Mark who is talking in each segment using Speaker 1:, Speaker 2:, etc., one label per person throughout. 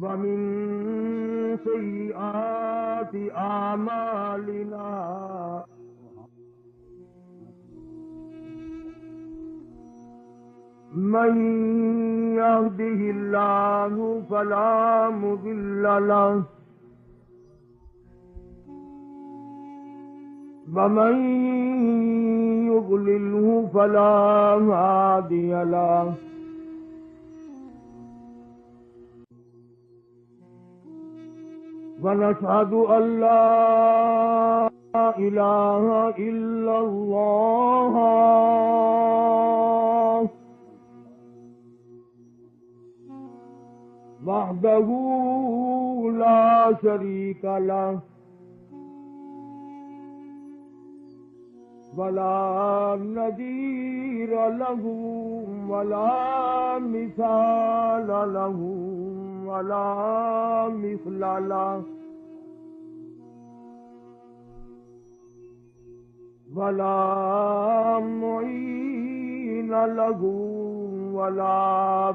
Speaker 1: ومن سيئات أعمالنا من يهده الله فلا مضل له ومن يضلله فلا هادي له ونشهد أن لا إله إلا الله وحده لا شريك له ولا نظير له ولا مثال له ولا مثل له ولا معين له ولا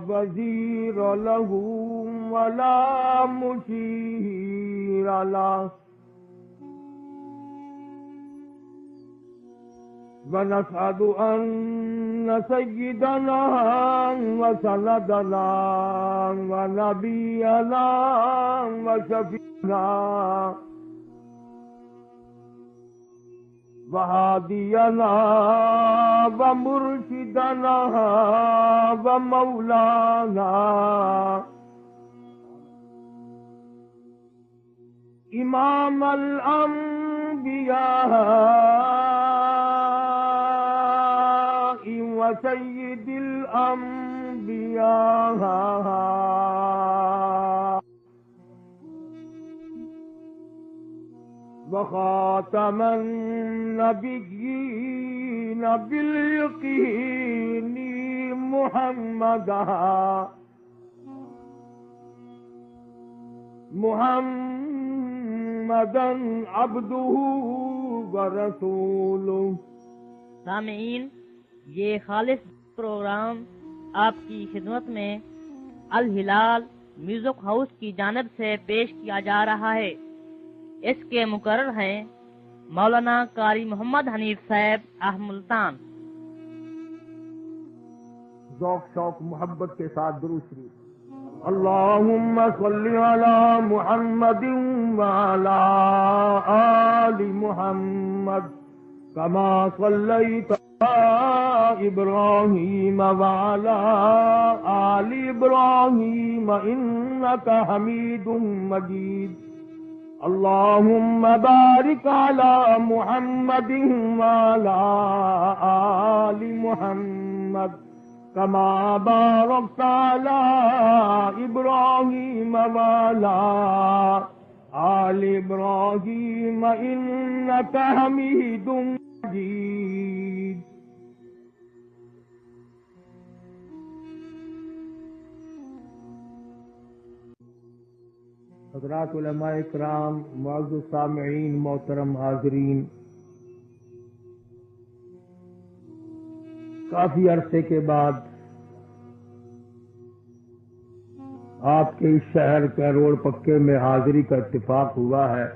Speaker 1: وزير له ولا مشير له ونشهد أن سيدنا وسندنا ونبينا وشفيعنا وهادينا ومرشدنا ومولانا إمام الأنبياء وسيد الأنبياء وخاتم النبيين باليقين محمدا عبده ورسوله.
Speaker 2: سامعین، یہ خالص پروگرام آپ کی خدمت میں الہلال میوزک ہاؤس کی جانب سے پیش کیا جا رہا ہے. اس کے مقرر ہیں مولانا قاری محمد حنیف صاحب ملتان.
Speaker 1: ذوق شوق محبت کے ساتھ درود شریف. اللهم صل على محمد وعلى آل محمد كما صليت على إبراهيم وعلى آل إبراهيم إنك حميد مجيد. اللهم بارك على محمد وعلى آل محمد كما باركت على إبراهيم وعلى آل إبراهيم إنك حميد مجيد. حضرات علماء کرام، معزز سامعین، محترم حاضرین، کافی عرصے کے بعد آپ کے اس شہر کے روڈ پکے میں حاضری کا اتفاق ہوا ہے.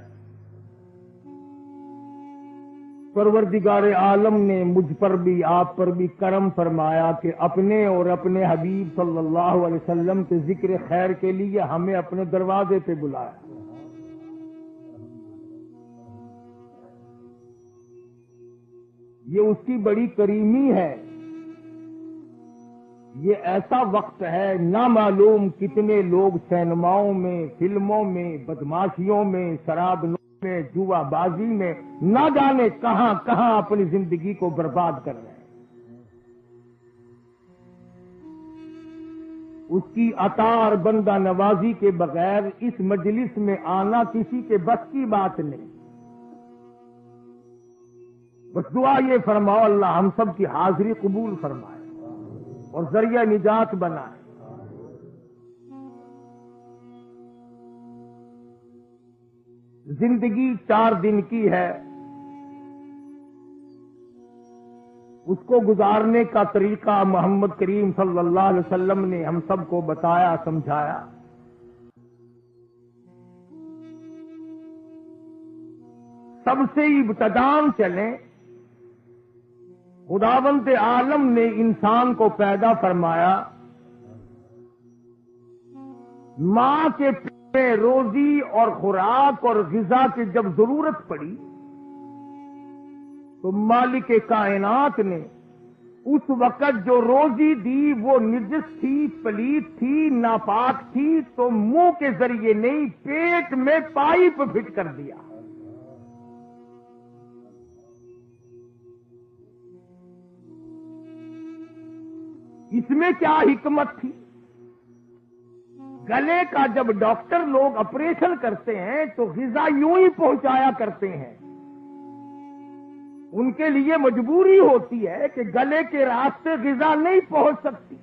Speaker 1: پروردگار عالم نے مجھ پر بھی آپ پر بھی کرم فرمایا کہ اپنے اور اپنے حبیب صلی اللہ علیہ وسلم کے ذکر خیر کے لیے ہمیں اپنے دروازے پہ بلایا. یہ اس کی بڑی کریمی ہے. یہ ایسا وقت ہے، نامعلوم کتنے لوگ سینماؤں میں، فلموں میں، بدماشیوں میں، شراب میں، جوا بازی میں، نہ جانے کہاں کہاں اپنی زندگی کو برباد کر رہے ہیں. اس کی عطا اور بندہ نوازی کے بغیر اس مجلس میں آنا کسی کے بس کی بات نہیں. بس دعا یہ فرماؤ اللہ ہم سب کی حاضری قبول فرمائے اور ذریعہ نجات بنائے. زندگی 4 دن کی ہے، اس کو گزارنے کا طریقہ محمد کریم صلی اللہ علیہ وسلم نے ہم سب کو بتایا، سمجھایا. سب سے ابتدان چلیں، خداوند عالم نے انسان کو پیدا فرمایا، ماں کے پیٹ میں روزی اور خوراک اور غذا کی جب ضرورت پڑی تو مالک کائنات نے اس وقت جو روزی دی وہ نجس تھی، پلیت تھی، ناپاک تھی، تو منہ کے ذریعے نہیں، پیٹ میں پائپ فٹ کر دیا۔ اس میں کیا حکمت تھی؟ گلے کا جب ڈاکٹر لوگ آپریشن کرتے ہیں تو غذا یوں ہی پہنچایا کرتے ہیں، ان کے لیے مجبوری ہوتی ہے کہ گلے کے راستے غذا نہیں پہنچ سکتی۔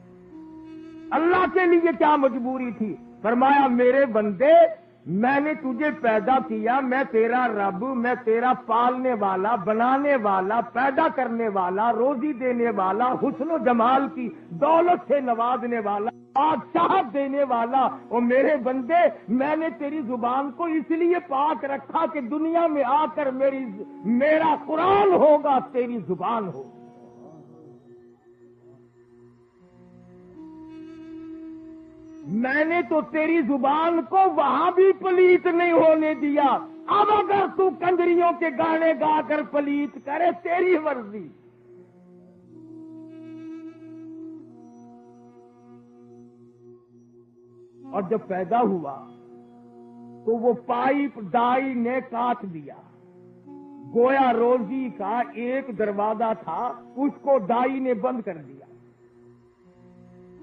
Speaker 1: اللہ کے لیے کیا مجبوری تھی؟ فرمایا میرے بندے، میں نے تجھے پیدا کیا، میں تیرا رب، میں تیرا پالنے والا، بنانے والا، پیدا کرنے والا، روزی دینے والا، حسن و جمال کی دولت سے نوازنے والا، بادشاہت دینے والا، اور میرے بندے میں نے تیری زبان کو اس لیے پاک رکھا کہ دنیا میں آ کر میرا قرآن ہوگا، تیری زبان ہوگی۔ میں نے تو تیری زبان کو وہاں بھی پلیت نہیں ہونے دیا، اب اگر تو کنجریوں کے گانے گا کر پلیت کرے تیری مرضی۔ اور جب پیدا ہوا تو وہ پائپ دائی نے کاٹ دیا، گویا روزی کا ایک دروازہ تھا، اس کو دائی نے بند کر دیا۔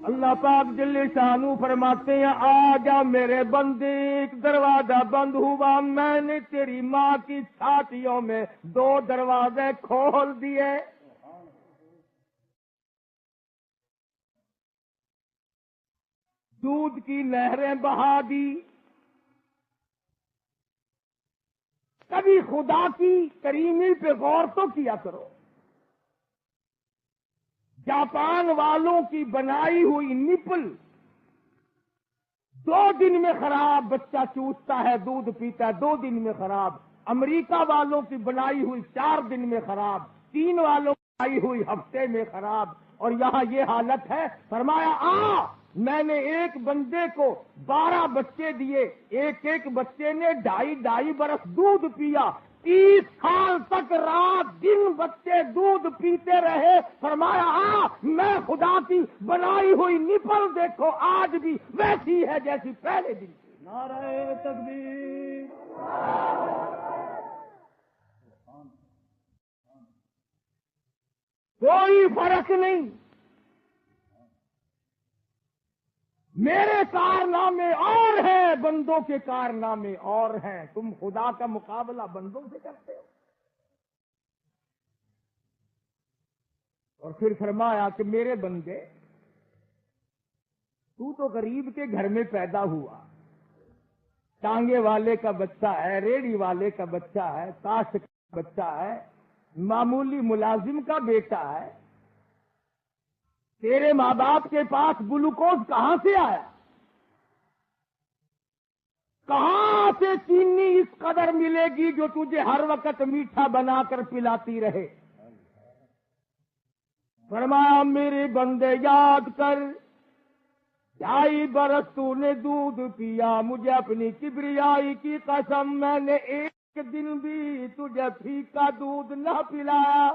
Speaker 1: اللہ پاک جل شانو فرماتے ہیں آ جا میرے بندے، ایک دروازہ بند ہوا، میں نے تیری ماں کی چھاتیوں میں 2 دروازے کھول دیے۔ دودھ کی نہریں بہا دی۔ کبھی خدا کی کریمی پہ غور تو کیا کرو، جاپان والوں کی بنائی ہوئی نپل 2 دن میں خراب، بچہ چوستا ہے، دودھ پیتا ہے، 2 دن میں خراب۔ امریکہ والوں کی بنائی ہوئی 4 دن میں خراب، چین والوں کی بنائی ہوئی ہفتے میں خراب، اور یہاں یہ حالت ہے۔ فرمایا میں نے ایک بندے کو 12 بچے دیے، ایک بچے نے 2.5 برس دودھ پیا، 30 سال تک رات دن بچے دودھ پیتے رہے۔ فرمایا میں خدا کی بنائی ہوئی نپل دیکھو آج بھی ویسی ہے جیسی پہلے دن تھی۔
Speaker 3: نعرہ تکبیر،
Speaker 1: کوئی فرق نہیں۔ میرے کارنامے اور ہیں، بندوں کے کارنامے اور ہیں۔ تم خدا کا مقابلہ بندوں سے کرتے ہو۔ اور پھر فرمایا کہ میرے بندے، تو غریب کے گھر میں پیدا ہوا، ٹانگے والے کا بچہ ہے، ریڑھی والے کا بچہ ہے، کاشت کا بچہ ہے، معمولی ملازم کا بیٹا ہے۔ تیرے ماں باپ کے پاس گلوکوز کہاں سے آیا؟ کہاں سے چینی اس قدر ملے گی جو تجھے ہر وقت میٹھا بنا کر پلاتی رہے؟ فرمایا میرے بندے یاد کر، 2.5 برس تو نے دودھ پیا، مجھے اپنی کبریائی کی قسم میں نے ایک دن بھی تجھے پھیکا دودھ نہ پلایا۔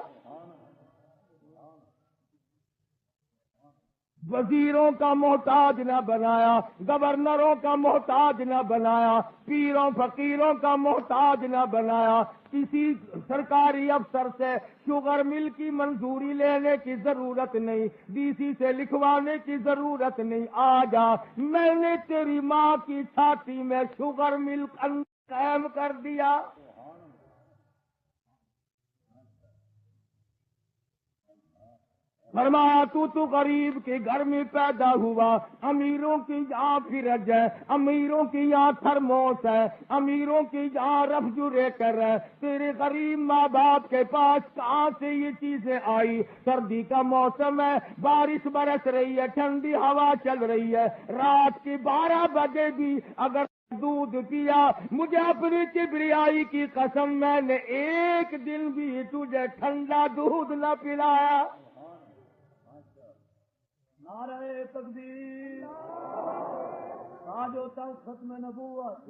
Speaker 1: وزیروں کا محتاج نہ بنایا، گورنروں کا محتاج نہ بنایا، پیروں فقیروں کا محتاج نہ بنایا۔ کسی سرکاری افسر سے شوگر مل کی منظوری لینے کی ضرورت نہیں، ڈی سی سے لکھوانے کی ضرورت نہیں۔ آ جا، میں نے تیری ماں کی چھاتی میں شوگر مل قائم کر دیا۔ فرمایا تو غریب کے گھر میں پیدا ہوا، امیروں کی یہاں فرج ہے، امیروں کی یہاں تھرموس ہے، امیروں کی یہاں ریفریجریٹر ہے، تیرے غریب ماں باپ کے پاس کہاں سے یہ چیزیں آئی؟ سردی کا موسم ہے، بارش برس رہی ہے، ٹھنڈی ہوا چل رہی ہے، رات کے 12 بجے بھی اگر دودھ پیا، مجھے اپنی کبریائی کی قسم میں نے ایک دن بھی تجھے ٹھنڈا دودھ نہ پلایا۔
Speaker 3: نعرہ تکبیر، تاج و تخت ختم نبوت۔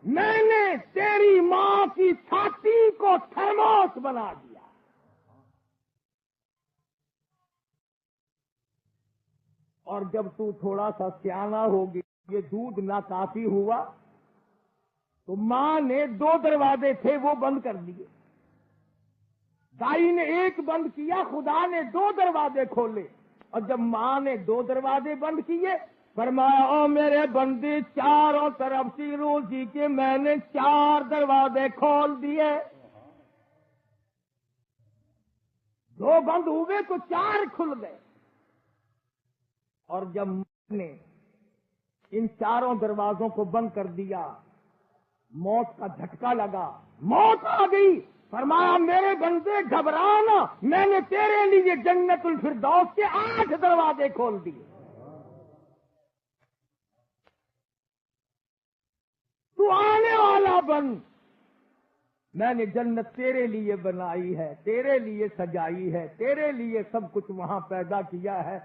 Speaker 1: میں نے تیری ماں کی چھاتی کو تھرموس بنا دیا۔ اور جب تو تھوڑا سا سیانا ہوگی، یہ دودھ نہ کافی ہوا تو ماں نے 2 دروازے تھے وہ بند کر دیے۔ دائی نے ایک بند کیا، خدا نے 2 دروازے کھولے۔ اور جب ماں نے 2 دروازے بند کیے، فرمایا او میرے بندے، چاروں طرف سے روزی کے میں نے 4 دروازے کھول دیے۔ 2 بند ہوئے تو 4 کھل گئے۔ اور جب میں نے ان 4 دروازوں کو بند کر دیا، موت کا جھٹکا لگا، موت آ گئی۔ فرمایا میرے بندے گھبرانا، میں نے تیرے لیے جنت الفردوس کے 8 دروازے کھول دیے۔ تو آنے والا بن، میں نے جنت تیرے لیے بنائی ہے، تیرے لیے سجائی ہے، تیرے لیے سب کچھ وہاں پیدا کیا ہے۔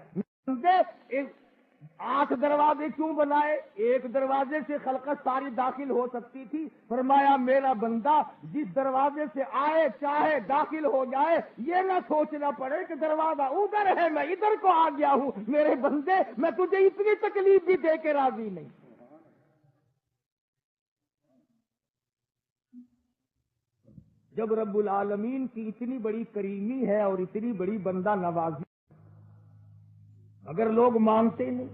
Speaker 1: 8 دروازے کیوں بنائے؟ ایک دروازے سے خلقت ساری داخل ہو سکتی تھی۔ فرمایا میرا بندہ جس دروازے سے آئے چاہے داخل ہو جائے، یہ نہ سوچنا پڑے کہ دروازہ ادھر ہے میں ادھر کو آ گیا ہوں۔ میرے بندے میں تجھے اتنی تکلیف بھی دے کے راضی نہیں۔ جب رب العالمین کی اتنی بڑی کریمی ہے اور اتنی بڑی بندہ نوازی، اگر لوگ مانتے نہیں،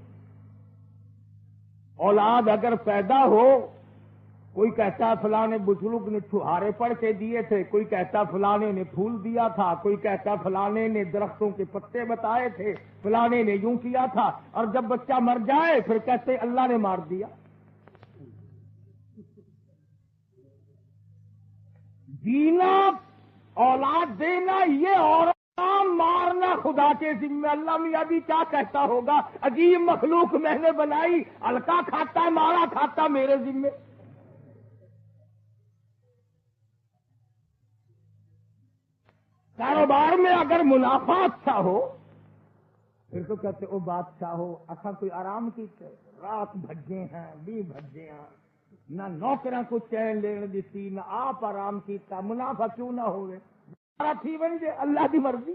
Speaker 1: اولاد اگر پیدا ہو، کوئی کہتا فلانے بزرگ نے چھہارے پڑھ کے دیے تھے، کوئی کہتا فلانے نے پھول دیا تھا، کوئی کہتا فلانے نے درختوں کے پتے بتائے تھے، فلانے نے یوں کیا تھا، اور جب بچہ مر جائے پھر کہتے اللہ نے مار دیا۔ جینا، اولاد دینا یہ اور مارنا خدا کے ذمہ۔ اللہ میاں بھی کیا کہتا ہوگا، عجیب مخلوق میں نے بنائی، ہلکا کھاتا مارا کھاتا میرے ذمہ۔ کاروبار میں اگر منافع اچھا ہو پھر تو کہتے او بادشاہ ہو اصا کوئی آرام کیتے، رات بھجے ہیں بھی بھجے ہیں، نہ نوکراں کو چین لین دیتی، نہ آپ آرام کیتا، منافع کیوں نہ ہوئے، تھی بن جے اللہ دی مرضی۔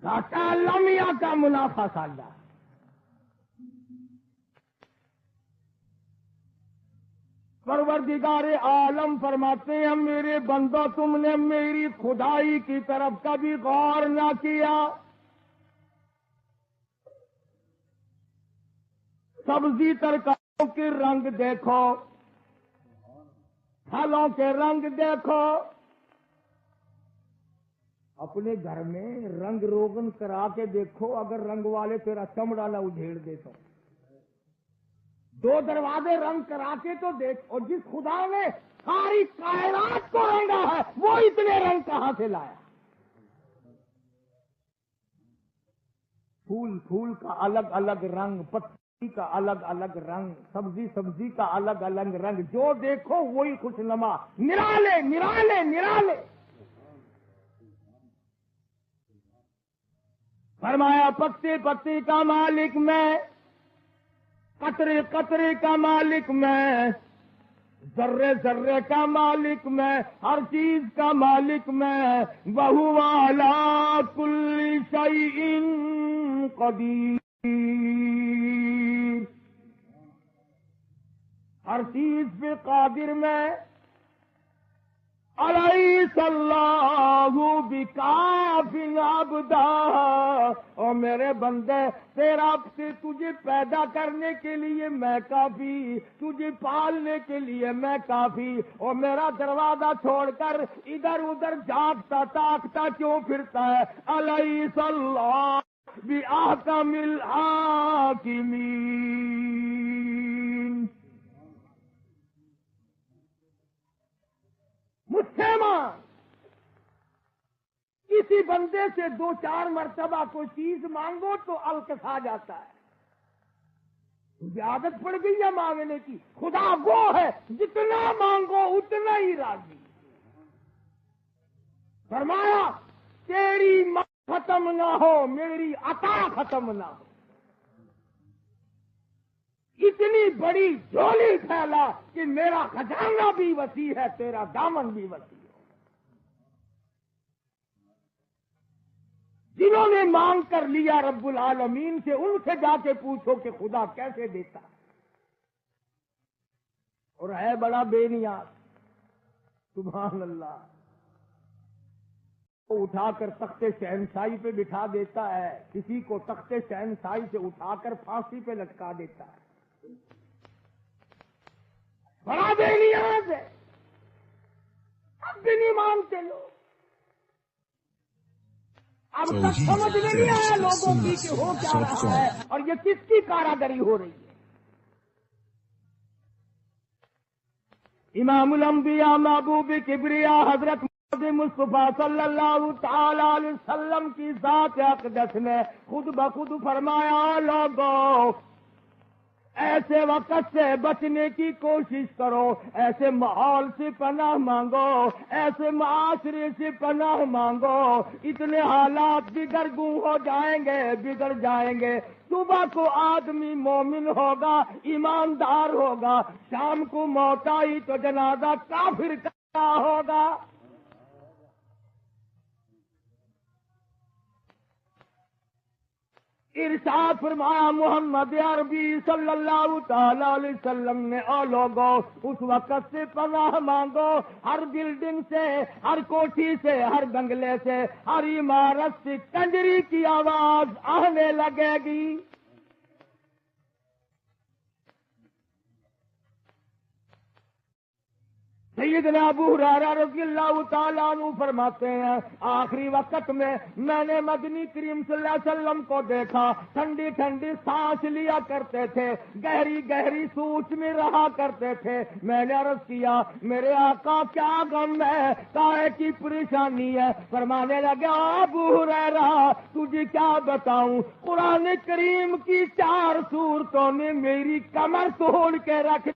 Speaker 1: گھاٹا اللہ میاں کا، منافع ساڈا۔ پروردگار عالم فرماتے ہیں میرے بندو تم نے میری خدائی کی طرف کبھی غور نہ کیا۔ سبزی ترکاریوں کے رنگ دیکھو، پھلوں کے رنگ دیکھو، اپنے گھر میں رنگ روغن کرا کے دیکھو، اگر رنگ والے تیرا چمڑا نہ ادھیڑ دے تو 2 دروازے رنگ کرا کے تو دیکھ۔ اور جس خدا نے ساری کائنات کو رنگا ہے وہ اتنے رنگ کہاں سے لایا؟ پھول کا الگ الگ رنگ، پتی کا الگ الگ رنگ، سبزی کا الگ الگ رنگ، جو دیکھو وہی خوشنما، نرالے نرالے نرالے۔ فرمایا پتے پتے کا مالک میں، قطرے قطرے کا مالک میں، ذرے ذرے کا مالک میں، ہر چیز کا مالک میں، وَهُوَ عَلَىٰ كُلِّ شَيْءٍ قَدِيرٌ۔ ہر چیز پہ قادر میں۔ أَلَيْسَ اللَّهُ بِكَافٍ عَبْدَهُ، اور میرے بندے تیرا سے تجھے پیدا کرنے کے لیے میں کافی، تجھے پالنے کے لیے میں کافی، اور میرا دروازہ چھوڑ کر ادھر ادھر جھانکتا تاکتا کیوں پھرتا ہے؟ أَلَيْسَ اللَّهُ بِأَحْكَمِ الْحَاكِمِينَ۔ مجھ سے مان، کسی بندے سے 2-4 مرتبہ کوئی چیز مانگو تو الکس آ جاتا ہے. تجھے عادت پڑ گئی ہے مانگنے کی. خدا وہ ہے جتنا مانگو اتنا ہی راضی. فرمایا تیری ماں ختم نہ ہو میری عطا ختم نہ ہو. اتنی بڑی جھولی پھیلا کہ میرا خزانہ بھی وسیع ہے تیرا دامن بھی وسیع ہے. جنہوں نے مانگ کر لیا رب العالمین سے ان سے جا کے پوچھو کہ خدا کیسے دیتا ہے. اور ہے بڑا بے نیاز. سبحان اللہ. وہ اٹھا کر تخت شہنشاہی پہ بٹھا دیتا ہے, کسی کو تخت شہنشاہی سے اٹھا کر پھانسی پہ لٹکا دیتا ہے. بڑا بے نیاز ہے. اب بھی نہیں مانتے لوگ. اب تک سمجھ میں نہیں آیا لوگوں کی کہ ہو کیا رہا ہے اور یہ کس کی کاراگری ہو رہی ہے. امام الانبیاء محبوب کبریا حضرت مصطفیٰ صلی اللہ تعالی علیہ وسلم کی ذات اقدس نے خود بخود فرمایا لوگوں ایسے وقت سے بچنے کی کوشش کرو, ایسے ماحول سے پناہ مانگو, ایسے معاشرے سے پناہ مانگو. اتنے حالات بگڑ ہو جائیں گے, بگڑ جائیں گے. صبح کو آدمی مومن ہوگا, ایماندار ہوگا, شام کو موت آئی تو جنازہ کافر کا ہوگا. ارشاد فرمایا محمد عربی صلی اللہ تعالی علیہ وسلم نے, او لوگوں اس وقت سے پناہ مانگو, ہر بلڈنگ سے, ہر کوٹھی سے, ہر بنگلے سے, ہر عمارت سے کنجری کی آواز آنے لگے گی. سیدنا ابو ہریرہ رضی اللہ تعالیٰ عنہ فرماتے ہیں آخری وقت میں نے مدنی کریم صلی اللہ علیہ وسلم کو دیکھا, ٹھنڈی ٹھنڈی سانس لیا کرتے تھے, گہری گہری سوچ میں رہا کرتے تھے. میں نے عرض کیا میرے آقا کیا غم ہے, کاہے کی پریشانی ہے؟ فرمانے لگے ابو ہریرہ تجھے کیا بتاؤں, قرآن کریم کی 4 سورتوں نے میری کمر توڑ کے رکھ.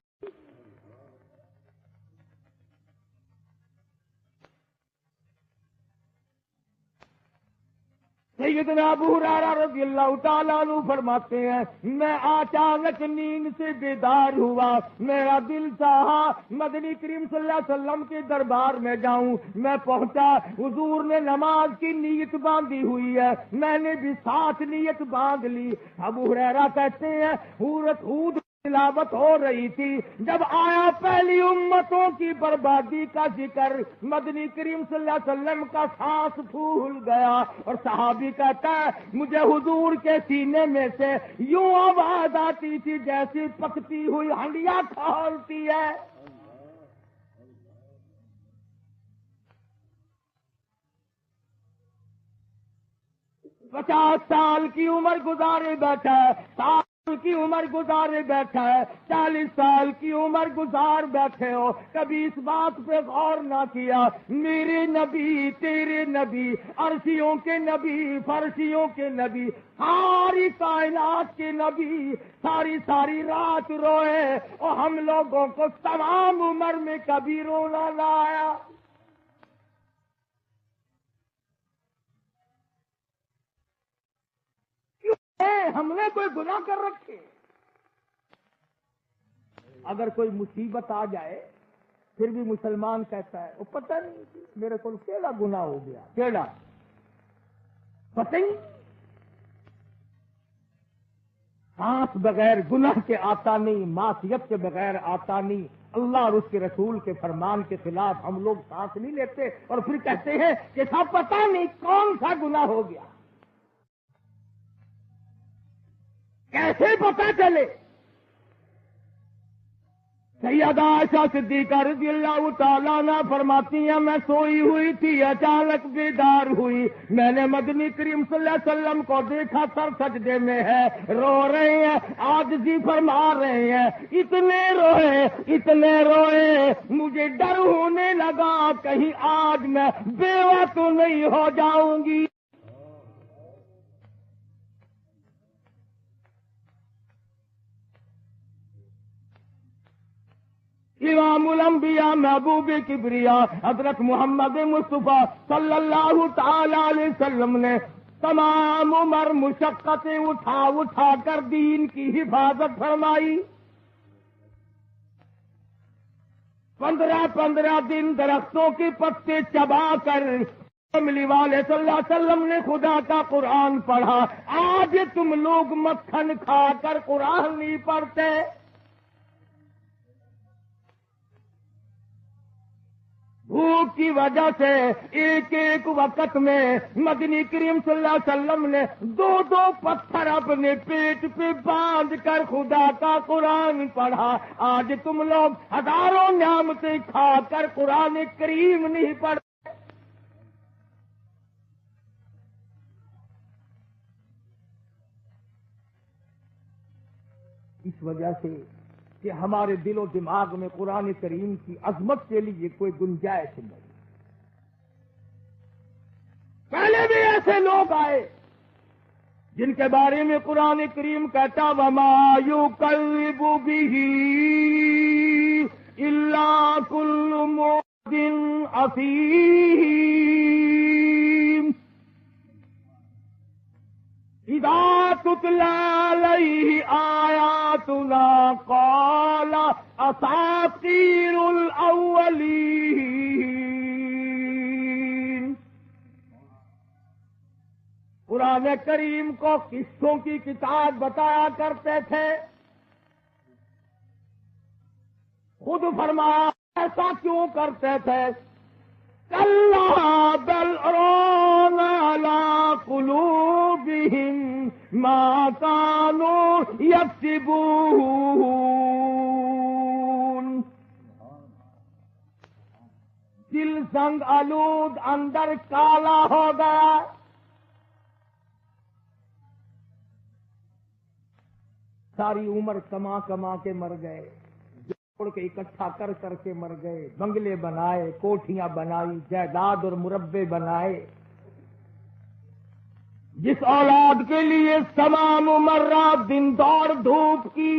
Speaker 1: سیدنا ابو ہریرہ رضی اللہ تعالیٰ عنہ فرماتے ہیں میں اچانک نیند سے بیدار ہوا, میرا دل چاہا مدنی کریم صلی اللہ علیہ وسلم کے دربار میں جاؤں. میں پہنچا, حضور نے نماز کی نیت باندھی ہوئی ہے, میں نے بھی ساتھ نیت باندھ لی. ابو ہریرہ کہتے ہیں ہود تلاوت ہو رہی تھی, جب آیا پہلی امتوں کی بربادی کا ذکر, مدنی کریم صلی اللہ علیہ وسلم کا سانس پھول گیا. اور صحابی کہتا ہے مجھے حضور کے سینے میں سے یوں آواز آتی تھی جیسی پکتی ہوئی ہنڈیا کھولتی ہے. 50 سال کی عمر گزارے بیٹھا ہے, 60 کی عمر گزارے بیٹھا ہے, 40 سال کی عمر گزار بیٹھے ہو, کبھی اس بات پہ غور نہ کیا میرے نبی تیرے نبی, عرشیوں کے نبی, فرشیوں کے نبی, ساری کائنات کے نبی ساری رات روئے اور ہم لوگوں کو تمام عمر میں کبھی رونا نہ آیا. ہم نے کوئی گناہ کر رکھے؟ اگر کوئی مصیبت آ جائے پھر بھی مسلمان کہتا ہے وہ پتہ نہیں میرے کو کیڑا گناہ ہو گیا, کیڑا پتہ ہی. سانس بغیر گناہ کے آتا نہیں, معصیت کے بغیر آتا نہیں. اللہ اور اس کے رسول کے فرمان کے خلاف ہم لوگ سانس نہیں لیتے اور پھر کہتے ہیں کہ صاحب پتہ نہیں کون سا گناہ ہو گیا. کیسے پتا چلے؟ سیدہ عائشہ صدیقہ رضی اللہ تعالیٰ عنہ فرماتی ہیں میں سوئی ہوئی تھی، اچانک بیدار ہوئی، میں نے مدنی کریم صلی اللہ علیہ وسلم کو دیکھا، سر سجدے میں ہے، رو رہے ہیں، عاجزی فرما رہے ہیں، اتنے روئے مجھے ڈر ہونے لگا کہیں آج میں بیوہ تو نہیں ہو جاؤں گی۔ امام الانبیاء محبوب کبریا حضرت محمد مصطفیٰ صلی اللہ تعالی علیہ وسلم نے تمام عمر مشقتیں اٹھا کر دین کی حفاظت فرمائی۔ 15 دن درختوں کے پتے چبا کر کملی والے صلی اللہ علیہ وسلم نے خدا کا قرآن پڑھا۔ آج تم لوگ مکھن کھا کر قرآن نہیں پڑھتے۔ بھوک کی وجہ سے ایک وقت میں مدنی کریم صلی اللہ علیہ وسلم نے 2 پتھر اپنے پیٹ پہ باندھ کر خدا کا قرآن پڑھا۔ آج تم لوگ ہزاروں نعمتیں کھا کر قرآن کریم نہیں پڑھتے۔ اس وجہ سے کہ ہمارے دل و دماغ میں قرآن کریم کی عظمت کے لیے کوئی گنجائش نہیں۔ پہلے بھی ایسے لوگ آئے جن کے بارے میں قرآن کریم کہتا وَمَا يُكَذِّبُ بِهِ إِلَّا كُلُّ مُعْتَدٍ أَثِيمٍ اذا تتلى عليه آياتنا قال اساطير الاولين۔ قرآن کریم کو قصوں کی کتاب بتایا کرتے تھے، خود فرمایا ایسا کیوں کرتے تھے؟ كلا بل ران على قلوبهم ما كانوا يكسبون۔ دل سنگ آلود اندر کالا ہو گیا۔ ساری عمر کما کما کے مر گئے، کے اکٹھا کر کے مر گئے، بنگلے بنائے، کوٹھیاں بنائی، جائیداد اور مربے بنائے۔ جس اولاد کے لیے تمام عمر رات دن دوڑ دھوپ کی،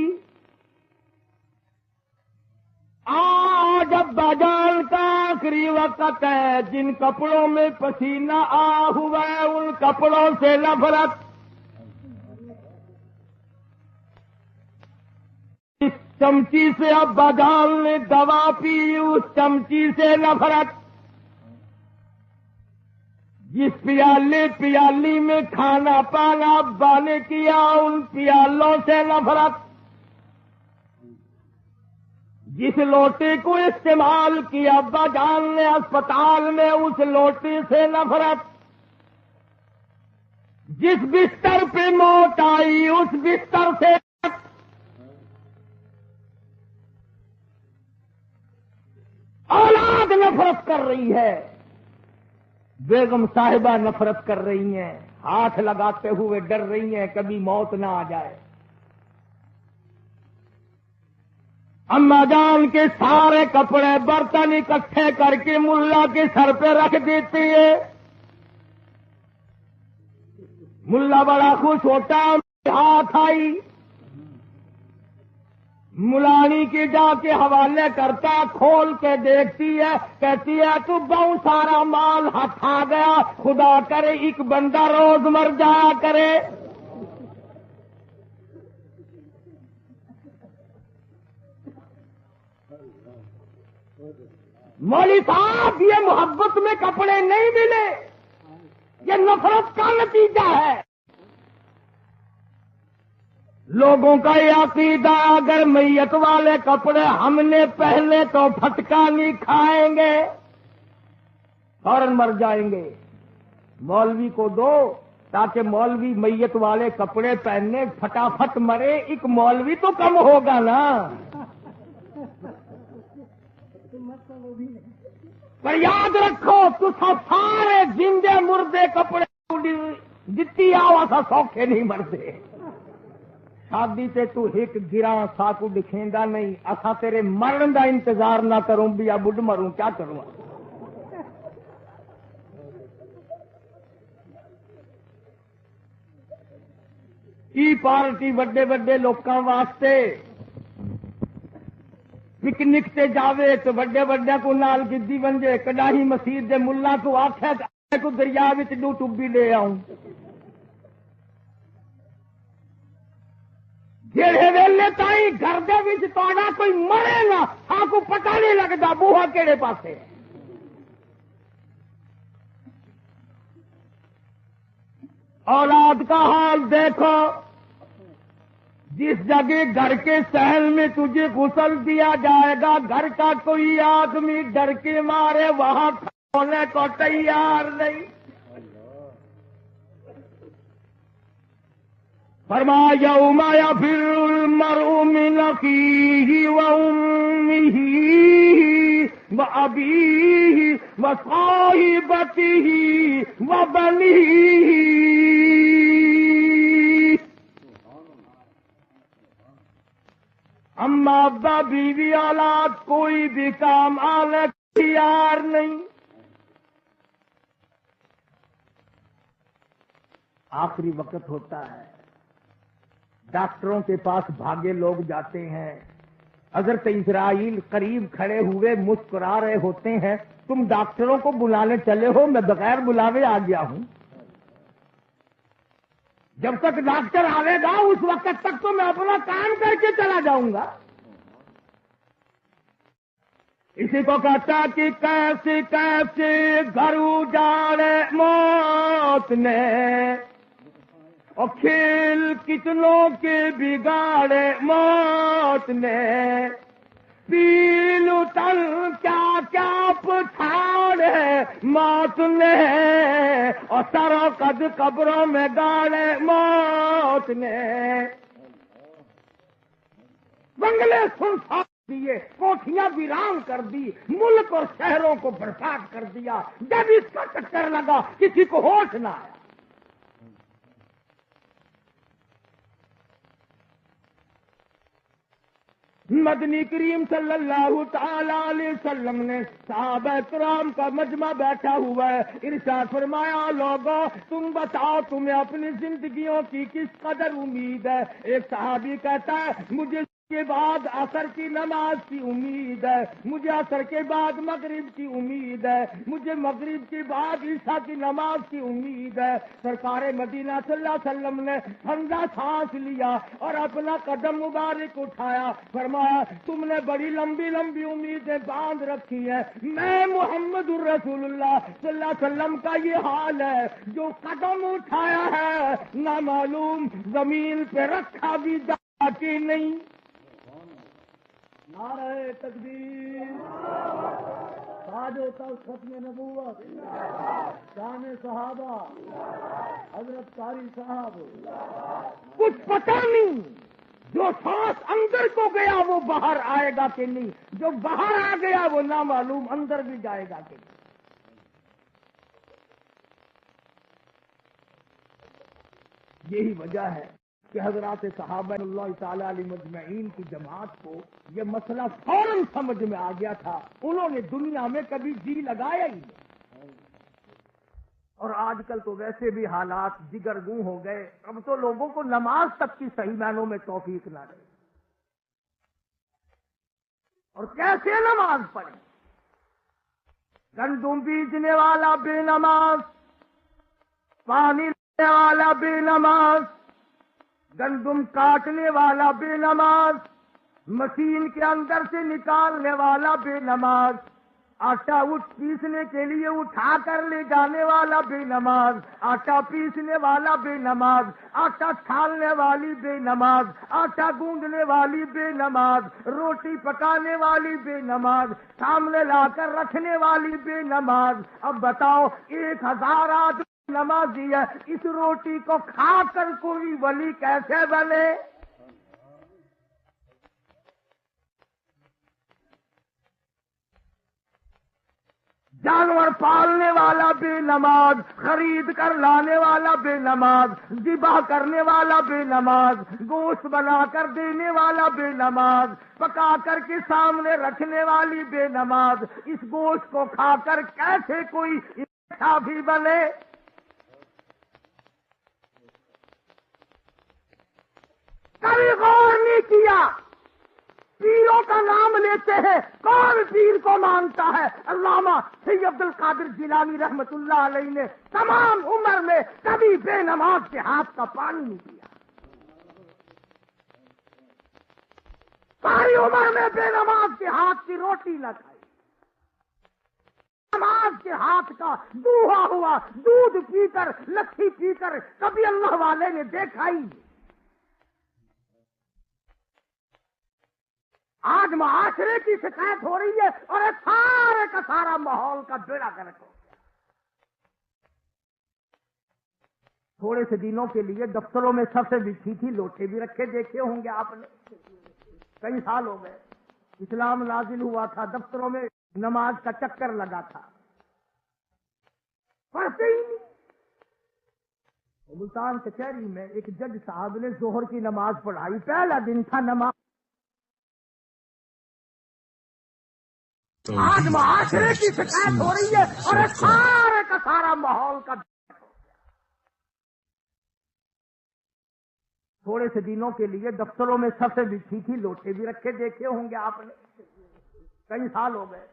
Speaker 1: آج ابا جان کا آخری وقت ہے۔ جن کپڑوں میں پسینہ آ ہوا ہے ان کپڑوں سے نفرت۔ چمچی سے ابا جان نے دوا پی اس چمچی سے نفرت۔ جس پیالی میں کھانا پانا ابا نے کیا ان پیالوں سے نفرت۔ جس لوٹے کو استعمال کیا ابا جان نے اسپتال میں اس لوٹے سے نفرت۔ جس بستر پہ موت آئی اس بستر سے اولاد نفرت کر رہی ہے، بیگم صاحبہ نفرت کر رہی ہیں، ہاتھ لگاتے ہوئے ڈر رہی ہیں کبھی موت نہ آ جائے۔ اما جان کے سارے کپڑے برتن اکٹھے کر کے ملا کے سر پہ رکھ دیتی ہے۔ ملا بڑا خوش ہوتا ہے، ہاتھ آئی، ملانی کے جا کے حوالے کرتا ہے، کھول کے دیکھتی ہے، کہتی ہے تو بہت سارا مال ہاتھ آ گیا، خدا کرے ایک بندہ روز مر جایا کرے۔ مولوی صاحب یہ محبت میں کپڑے نہیں ملے، یہ نفرت کا نتیجہ ہے۔ لوگوں کا یہ عقیدہ اگر میت والے کپڑے ہم نے پہنے تو پھٹکا نہیں کھائیں گے، فوراً مر جائیں گے۔ مولوی کو دو تاکہ مولوی میت والے کپڑے پہننے، فٹافٹ مرے، ایک مولوی تو کم ہوگا نا۔ پر یاد رکھو تسا سارے جندے مردے کپڑے جتی آو اسا سوکھے نہیں مردے. شادی تے تو ایک گراں ساکو دکھیندا نہیں، اسا تیرے مرن دا انتظار نہ کروں بھی یا بڈھ مروں کیا کروں. ای پارٹی وڈے وڈے لوکاں واسطے پکنک تے جاوے تو وڈے وڈے کو نال گدی ونجے، کڈاہی مسیت دے ملا کو آکھے کو دریا وچ ڈو ٹبی لے آؤں. جہے ویلے تائیں گھر دے وچ تہاڈا کوئی مرے نا ہاں کو پتہ نہیں لگدا بوہا کیڑے پاسے. اولاد کا حال دیکھو، جس جگہ گھر کے صحن میں تجھے غسل دیا جائے گا گھر کا کوئی آدمی ڈر کے مارے وہاں کھونے کو تیار نہیں. فرمایا یوم یفر المرء من اخیہ وامہ وابیہ وصاحبتہ وبنیہ. اما ابا بیوی اولاد کوئی بھی کام آنے تیار نہیں. آخری وقت ہوتا ہے، ڈاکٹروں کے پاس بھاگے لوگ جاتے ہیں. حضرت اسرائیل قریب کھڑے ہوئے مسکرا رہے ہوتے ہیں، تم ڈاکٹروں کو بلانے چلے ہو، میں بغیر بلاوے آ گیا ہوں. جب تک ڈاکٹر آئے گا اس وقت تک تو میں اپنا کام کر کے چلا جاؤں گا. اسی کو کہتا کہ کیسے کیسے گھر اجاڑے موت نے، اور کھیل کتنوں کے بگاڑے موت نے. پیل تن کیا کیا پچھاڑے موت نے، اور سرو قد قبروں میں گاڑے موت نے. بنگلے سنسار دیے، کوٹھیاں ویران کر دی، ملک اور شہروں کو برباد کر دیا. جب اس کا چکر لگا کسی کو ہوش نہ آیا. مدنی کریم صلی اللہ تعالی علیہ وسلم نے صحابہ کرام کا مجمع بیٹھا ہوا ہے، ارشاد فرمایا لوگوں تم بتاؤ تمہیں اپنی زندگیوں کی کس قدر امید ہے. ایک صحابی کہتا ہے مجھے کے بعد عصر کی نماز کی امید ہے، مجھے عصر کے بعد مغرب کی امید ہے، مجھے مغرب کے بعد عشاء کی نماز کی امید ہے. سرکار مدینہ صلی اللہ علیہ وسلم نے ٹھنڈا سانس لیا اور اپنا قدم مبارک اٹھایا، فرمایا تم نے بڑی لمبی لمبی امیدیں باندھ رکھی ہیں، میں محمد الرسول اللہ صلی اللہ علیہ وسلم کا یہ حال ہے، جو قدم اٹھایا ہے نہ معلوم زمین پہ رکھا بھی جاتی نہیں.
Speaker 3: نعرہ تکبیر، تاج و تخت ختم نبوت، شان صحابہ، حضرت قاری صاحب.
Speaker 1: کچھ پتہ نہیں، جو سانس اندر کو گیا وہ باہر آئے گا کہ نہیں، جو باہر آ گیا وہ نامعلوم اندر بھی جائے گا کہ نہیں. یہی وجہ ہے کہ حضرات صحابہ اللہ تعالی علیہ مجمعین کی جماعت کو یہ مسئلہ فوراً سمجھ میں آ گیا تھا. انہوں نے دنیا میں کبھی جی لگایا ہی نہیں. اور آج کل تو ویسے بھی حالات جگرگوں ہو گئے، اب تو لوگوں کو نماز تک کی صحیح معنوں میں توفیق نہ رہی. اور کیسے نماز پڑھیں؟ گندم بیجنے والا بے نماز، پانی لینے والا بے نماز، گندم کاٹنے والا بے نماز، مشین کے اندر سے نکالنے والا بے نماز، آٹا پیسنے کے لیے اٹھا کر لے جانے والا بے نماز، آٹا پیسنے والا بے نماز، آٹا چھالنے والی بے نماز، آٹا گوندنے والی بے نماز، روٹی پکانے والی بے نماز، سامنے لا کر رکھنے والی بے نماز. اب بتاؤ 1000 آدمی نمازی ہے، اس روٹی کو کھا کر کوئی ولی کیسے بنے؟ جانور پالنے والا بے نماز، خرید کر لانے والا بے نماز، ذبح کرنے والا بے نماز، گوشت بنا کر دینے والا بے نماز، پکا کر کے سامنے رکھنے والی بے نماز، اس گوشت کو کھا کر کیسے کوئی بھی بنے؟ کبھی غور نہیں کیا؟ پیروں کا نام لیتے ہیں، کون پیر کو مانتا ہے؟ علامہ سید عبد القادر جیلانی رحمت اللہ علیہ نے تمام عمر میں کبھی بے نماز کے ہاتھ کا پانی نہیں پیا، ساری عمر میں بے نماز کے ہاتھ کی روٹی نہ کھائی، نماز کے ہاتھ کا دوہا ہوا دودھ پی کر، لسی پی کر کبھی اللہ والے نے دیکھا ہی نہیں۔ آج معاشرے کی شکایت ہو رہی ہے اور سارے کا سارا ماحول کا بیڑا گرک ہو گیا۔ تھوڑے سے دنوں کے لیے دفتروں میں سب سے بچھی تھی، لوٹے بھی رکھے دیکھے ہوں گے آپ نے، کئی سال ہو گئے اسلام نازل ہوا تھا، دفتروں میں نماز کا چکر لگا تھا، پڑھتے ہی نہیں۔ ملتان کچہری میں ایک جج صاحب نے ظہر کی نماز پڑھائی، پہلا دن تھا نماز۔ آج معاشرے کی شکایت ہو رہی ہے اور سارے کا سارا ماحول کا۔ تھوڑے سے دنوں کے لیے دفتروں میں سب سے بچھی تھی، لوٹے بھی رکھے دیکھے ہوں گے آپ نے، کئی سال ہو گئے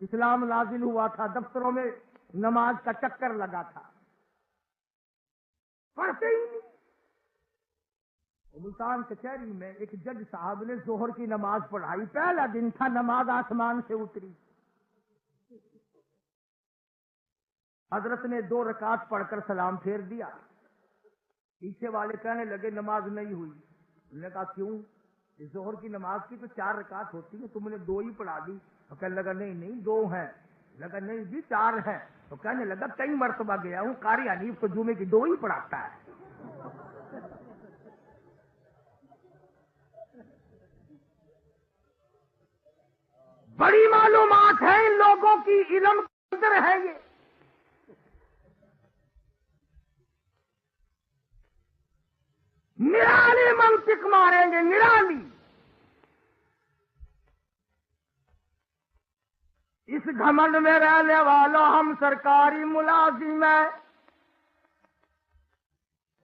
Speaker 1: اسلام نازل ہوا تھا، دفتروں میں نماز کا چکر لگا تھا، پڑھتے ہی نہیں۔ ملتان کچہری میں ایک جج صاحب نے ظہر کی نماز پڑھائی، پہلا دن تھا، نماز آسمان سے اتری، حضرت نے 2 رکعت پڑھ کر سلام پھیر دیا، پیچھے والے کہنے لگے نماز نہیں ہوئی۔ انہوں نے کہا کیوں؟ ظہر کی نماز کی تو 4 رکعت ہوتی ہے، تم نے 2 ہی پڑھا دی۔ تو کہنے لگا نہیں 2 ہیں، لگا نہیں جی 4 ہیں۔ تو کہنے لگا کئی مرتبہ گیا ہوں، قاری حنیف کو جمعے کی 2 ہی پڑھاتا ہے۔ بڑی معلومات ہے ان لوگوں کی، علم کے اندر ہے یہ۔ نرالی منطق ماریں گے، نرالی۔ اس گھمنڈ میں رہنے والوں ہم سرکاری ملازم ہیں،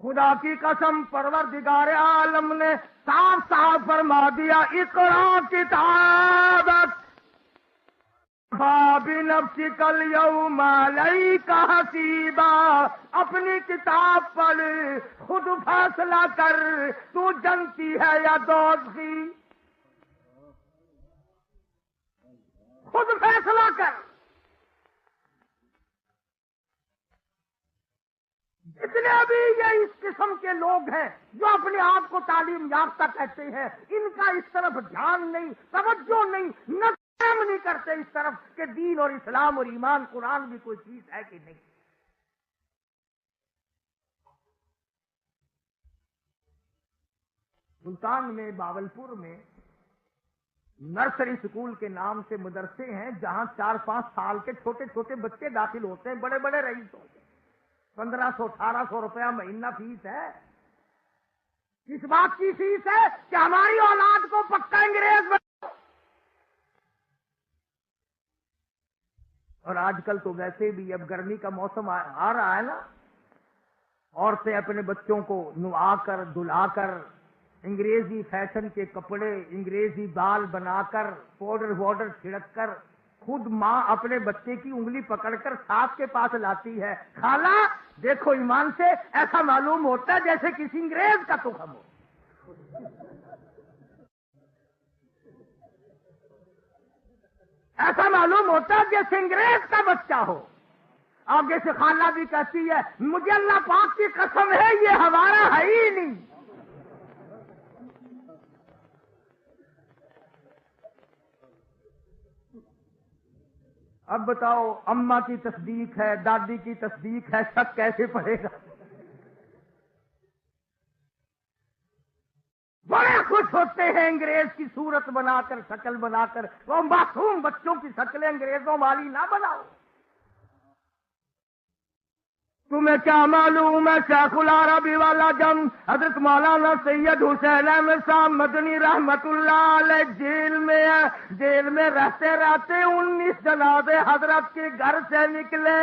Speaker 1: خدا کی قسم پروردگار عالم نے صاف صاف فرما دیا، اقرا کتابک بِنَفْسِكَ الْيَوْمَ عَلَيْكَ حَسِيبًا، اپنی کتاب پڑھ، خود فیصلہ کر، تو جنتی ہے یا دوزخی، خود فیصلہ کر۔ جتنے بھی یہ اس قسم کے لوگ ہیں جو اپنے آپ کو تعلیم یافتہ کہتے ہیں، ان کا اس طرف دھیان نہیں، توجہ نہیں، نظر نہیں کرتے اس طرف کہ دین اور اسلام اور ایمان قرآن بھی کوئی چیز ہے کہ نہیں۔ ملتان میں، باولپور میں نرسری اسکول کے نام سے مدرسے ہیں جہاں 4-5 سال کے چھوٹے چھوٹے بچے داخل ہوتے ہیں، بڑے بڑے رئیس ہوتے ہیں، 1500-1800 روپیہ مہینہ فیس ہے۔ کس بات کی فیس ہے؟ کہ ہماری اولاد کو پکا انگریز بناؤ۔ اور آج کل تو ویسے بھی اب گرمی کا موسم آ رہا ہے نا، عورتیں اپنے بچوں کو نہا کر دھلا کر انگریزی فیشن کے کپڑے، انگریزی بال بنا کر، پاؤڈر وارڈر چھڑک کر، خود ماں اپنے بچے کی انگلی پکڑ کر ساس کے پاس لاتی ہے، خالہ دیکھو ایمان سے ایسا معلوم ہوتا ہے جیسے کسی انگریز کا تخم ہو۔ ایسا معلوم ہوتا ہے جیسے انگریز کا بچہ ہو۔ آگے سے خالہ بھی کہتی ہے مجھے اللہ پاک کی قسم ہے یہ ہمارا ہے ہی نہیں۔ اب بتاؤ، اماں کی تصدیق ہے، دادی کی تصدیق ہے، شک کیسے پڑے گا؟ بڑے خوش ہوتے ہیں انگریز کی صورت بنا کر، شکل بنا کر۔ وہ معصوم بچوں کی شکلیں انگریزوں والی نہ بناؤ۔ تمہیں کیا معلوم ہے شیخ العربی والا جم حضرت مولانا سید حسین احمد صاحب مدنی رحمت اللہ علیہ جیل میں ہے. جیل میں رہتے رہتے 19 جنازے حضرت کے گھر سے نکلے.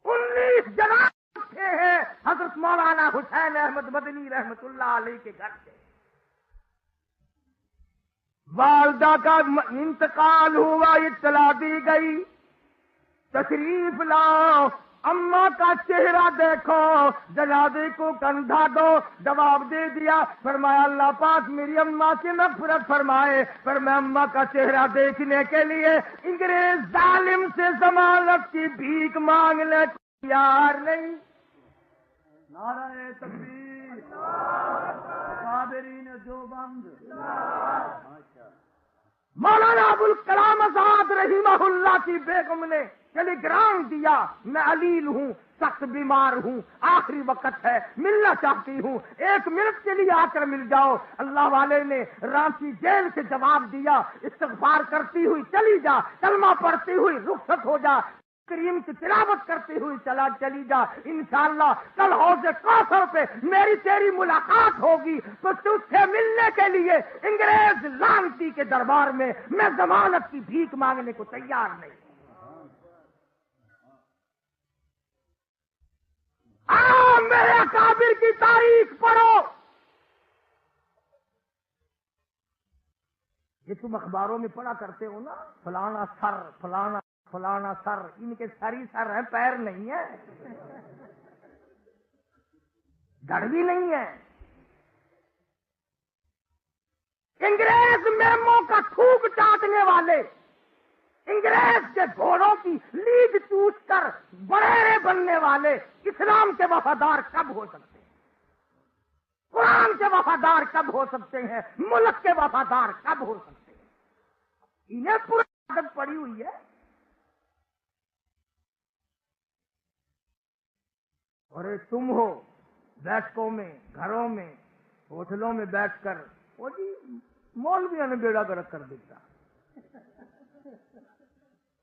Speaker 1: 19 جنازے ہیں حضرت مولانا حسین احمد مدنی رحمت اللہ علیہ کے گھر سے. والدہ کا انتقال ہوا، اطلاع دی گئی، تشریف لاؤ، اماں کا چہرہ دیکھو، جنازے کو کندھا دو. جواب دے دیا، فرمایا اللہ پاک میری اماں کی مغفرت فرمائے. پر میں اماں کا چہرہ دیکھنے کے لیے انگریز ظالم سے ضمانت کی بھیک مانگنے کو تیار نہیں.
Speaker 3: نعرہ تکبیر، صابرین دیوبند.
Speaker 1: مولانا ابوالکلام آزاد رحمہ اللہ کی بیگم نے ٹیلی گرام دیا، میں علیل ہوں، سخت بیمار ہوں، آخری وقت ہے، ملنا چاہتی ہوں، 1 منٹ کے لیے آ کر مل جاؤ. اللہ والے نے رانچی جیل سے جواب دیا، استغفار کرتی ہوئی چلی جا، کلمہ پڑھتی ہوئی رخصت ہو جا، کریم کی تلاوت کرتی ہوئی چلی جا. انشاءاللہ کل حوض کوثر پہ میری تیری ملاقات ہوگی تو تجھ سے ملنے کے لیے انگریز لعنتی کے دربار میں میں ضمانت کی بھیک مانگنے کو تیار نہیں. میرے اکابر کی تاریخ پڑھو. یہ تم اخباروں میں پڑھا کرتے ہو نا، فلانا سر، فلانا سر. ان کے سری سر ہیں، پیر نہیں ہے، گڑ بھی نہیں ہے. انگریز میموں کا تھوک چاٹنے والے، انگریز کے گھوڑوں کی لیگ چوس کر بڑیرے بننے والے اسلام کے وفادار کب ہو سکتے ہیں؟ قرآن کے وفادار کب ہو سکتے ہیں؟ ملک کے وفادار کب ہو سکتے ہیں؟ انہیں پوری عادت پڑی ہوئی ہے. اور تم ہو بیٹھکوں میں، گھروں میں، ہوٹلوں میں بیٹھ کر وہ جی مولویوں نے بیڑا گرک کر دیتا.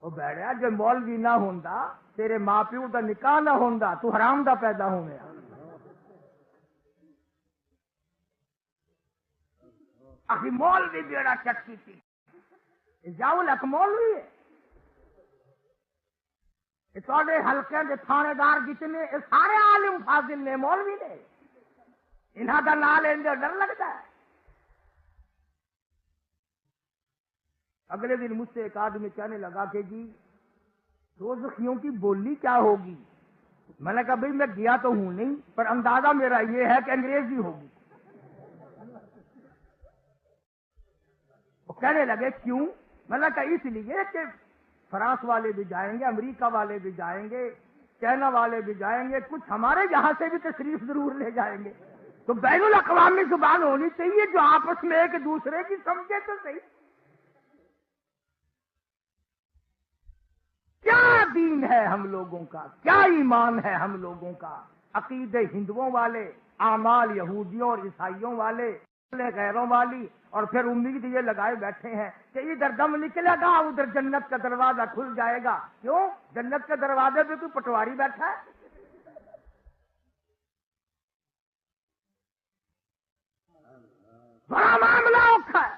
Speaker 1: وہ بیڑیا جو مولوی نہ ہوندا، تیرے ماں پیو دا نکاح نہ ہوندا، تو حرام دا پیدا ہو گیا. اخی مولوی بیڑا چکی تھی، جاؤ لک مولوی ہے. تھوڑے حلقے کے تھانے دار جتنے سارے عالم فاضل نے، مولوی نے، انہاں کا نام لینے ڈر لگتا ہے. اگلے دن مجھ سے ایک آدمی کہنے لگا کہ جی دوزخیوں کی بولی کیا ہوگی؟ میں نے کہا بھئی میں گیا تو ہوں نہیں، پر اندازہ میرا یہ ہے کہ انگریزی ہوگی. وہ کہنے لگے کیوں؟ میں نے کہا اس لیے کہ فرانس والے بھی جائیں گے، امریکہ والے بھی جائیں گے، چائنا والے بھی جائیں گے، کچھ ہمارے یہاں سے بھی تشریف ضرور لے جائیں گے. تو بین الاقوامی زبان ہونی چاہیے جو آپس میں ایک دوسرے کی سمجھے تو صحیح. کیا دین ہے ہم لوگوں کا، کیا ایمان ہے ہم لوگوں کا؟ عقیدے ہندوؤں والے، اعمال یہودیوں اور عیسائیوں والے، غیروں والی، اور پھر امید یہ لگائے بیٹھے ہیں کہ ادھر دم نکلے گا ادھر جنت کا دروازہ کھل جائے گا. کیوں؟ جنت کے دروازے پہ کوئی پٹواری بیٹھا ہے؟ بڑا معاملہ اوکھا ہے.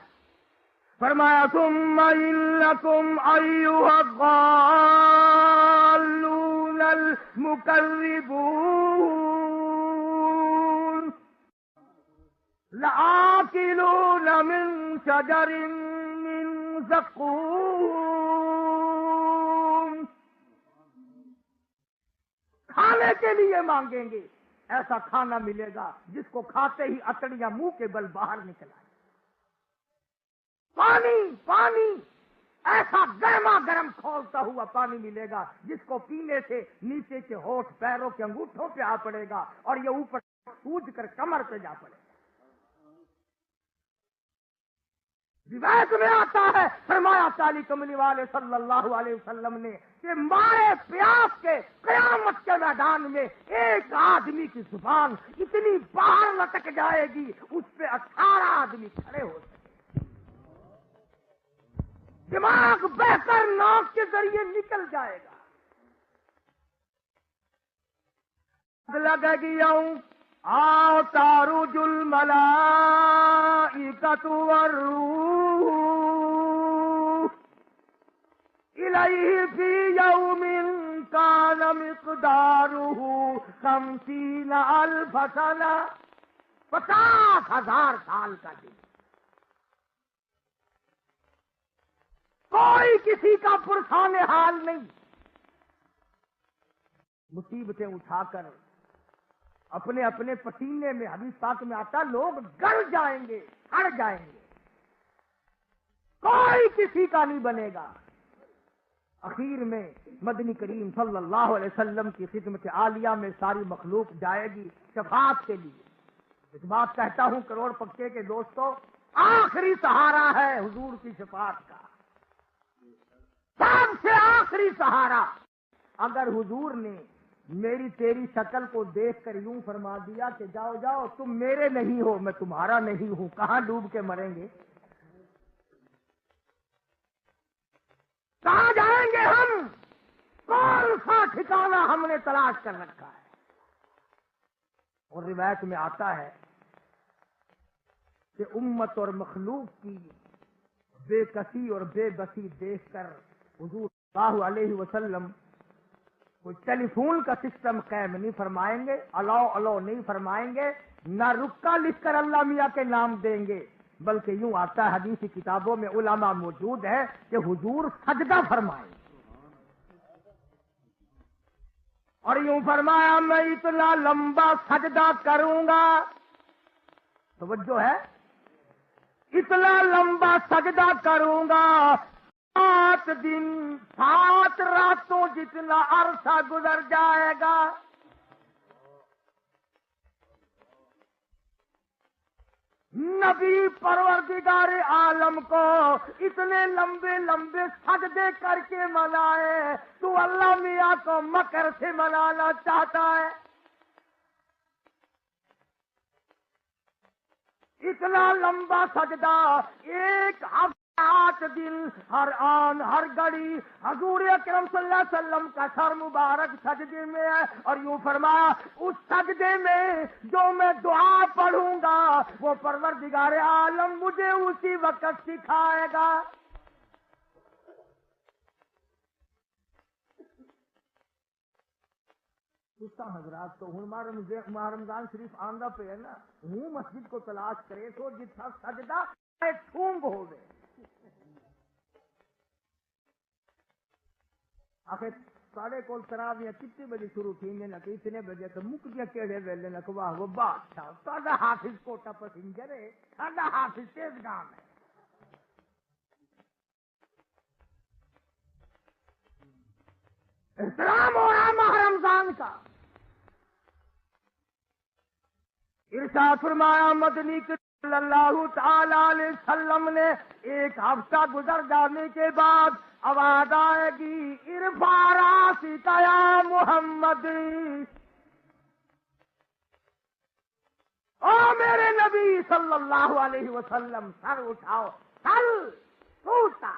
Speaker 1: فرمایا ثم انکم ایھا الضالون المکذبون لآکلون من شجر من زقوم. کھانے کے لیے مانگیں گے، ایسا کھانا ملے گا جس کو کھاتے ہی اتڑیاں منہ کے بل باہر نکل آئے. پانی ایسا گرما گرم کھولتا ہوا پانی ملے گا جس کو پینے سے نیچے کے ہونٹ پیروں کے انگوٹھوں پہ آ پڑے گا اور یہ اوپر سوج کر کمر پہ جا پڑے گا. روایت میں آتا ہے، فرمایا تعالی کملی والے صلی اللہ علیہ وسلم نے کہ مارے پیاس کے قیامت کے میدان میں ایک آدمی کی زبان اتنی باہر لٹک جائے گی اس پہ 18 آدمی کھڑے ہو سکتے. دماغ بہ کر ناک کے ذریعے نکل جائے گا. لگی آؤ تارج الملائکۃ والروح الیہ فی یوم کان مقدارہ 50,000 سنہ، 50,000 سال کا دن۔ کوئی کسی کا پرسان حال نہیں، مصیبتیں اٹھا کر اپنے اپنے پسینے میں، حدیث پاک میں آتا لوگ گل جائیں گے، ہڑ جائیں گے، کوئی کسی کا نہیں بنے گا۔ اخیر میں مدنی کریم صلی اللہ علیہ وسلم کی خدمت عالیہ میں ساری مخلوق جائے گی شفاعت کے لیے۔ ایک بات کہتا ہوں کروڑ پکے کے دوستوں، آخری سہارا ہے حضور کی شفاعت کا، سب سے آخری سہارا۔ اگر حضور نے میری تیری شکل کو دیکھ کر یوں فرما دیا کہ جاؤ جاؤ تم میرے نہیں ہو، میں تمہارا نہیں ہوں، کہاں ڈوب کے مریں گے؟ کہاں جائیں گے ہم؟ کون سا ٹھکانہ ہم نے تلاش کر رکھا ہے؟ اور روایت میں آتا ہے کہ امت اور مخلوق کی بے کسی اور بے بسی دیکھ کر حضور صلی اللہ علیہ وسلم کوئی ٹیلی فون کا سسٹم قائم نہیں فرمائیں گے، الاؤ الاؤ نہیں فرمائیں گے، نہ رکا لکھ کر اللہ میاں کے نام دیں گے، بلکہ یوں آتا ہے حدیثی کتابوں میں علماء موجود ہے کہ حضور سجدہ فرمائیں اور یوں فرمایا میں اتنا لمبا سجدہ کروں گا، توجہ ہے، اتنا لمبا سجدہ کروں گا 7 دن 7 راتوں جتنا عرصہ گزر جائے گا۔ نبی پروردگار عالم کو اتنے لمبے لمبے سجدے کر کے منائے، تو اللہ میاں کو مکر سے منانا چاہتا ہے؟ اتنا لمبا سجدہ، 1 ہفتہ 8 دن، ہر آن ہر گھڑی حضور اکرم صلی اللہ علیہ وسلم کا سر مبارک سجدے میں ہے، اور یوں فرمایا اس سجدے میں جو میں دعا پڑھوں گا وہ پروردگار عالم مجھے اسی وقت سکھائے گا۔ حضرات تو ہوں رمضان شریف آندہ پہ ہے نا، ہوں مسجد کو تلاش کرے تو جتنا سجدہ ٹھونگ ہو گئے۔ آخر ساڑھے کول تراویاں کتنے بجے شروع تھی نہ کہ اتنے بجے تو مک گیا کہڑے ویلے نہ کہ واہ وہ بادشاہ ساڈا حافظ کوٹا پسنجر ہے، ساڈا حافظ تیز گام ہے۔ احترام ہو رہا ماہ رمضان کا۔ ارشاد فرمایا مدنی صلی اللہ تعالی علیہ وسلم نے 1 ہفتہ گزر جانے کے بعد آواز آئے گی ارفع راسک یا محمد، او میرے نبی صلی اللہ علیہ وسلم سر اٹھاؤ، سل ٹوٹا،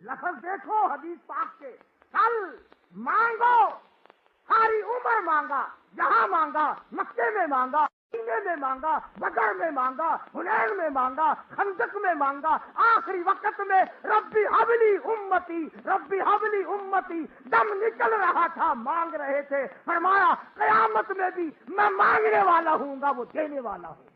Speaker 1: لفظ دیکھو حدیث پاک کے، سل مانگو، ساری عمر مانگا، یہاں مانگا، مکے میں مانگا، مدینے میں مانگا، بدر میں مانگا، حنین میں مانگا، خندق میں مانگا، آخری وقت میں ربی حبلی امتی، ربی حبلی امتی، دم نکل رہا تھا، مانگ رہے تھے، فرمایا قیامت میں بھی میں مانگنے والا ہوں گا، وہ دینے والا ہوں۔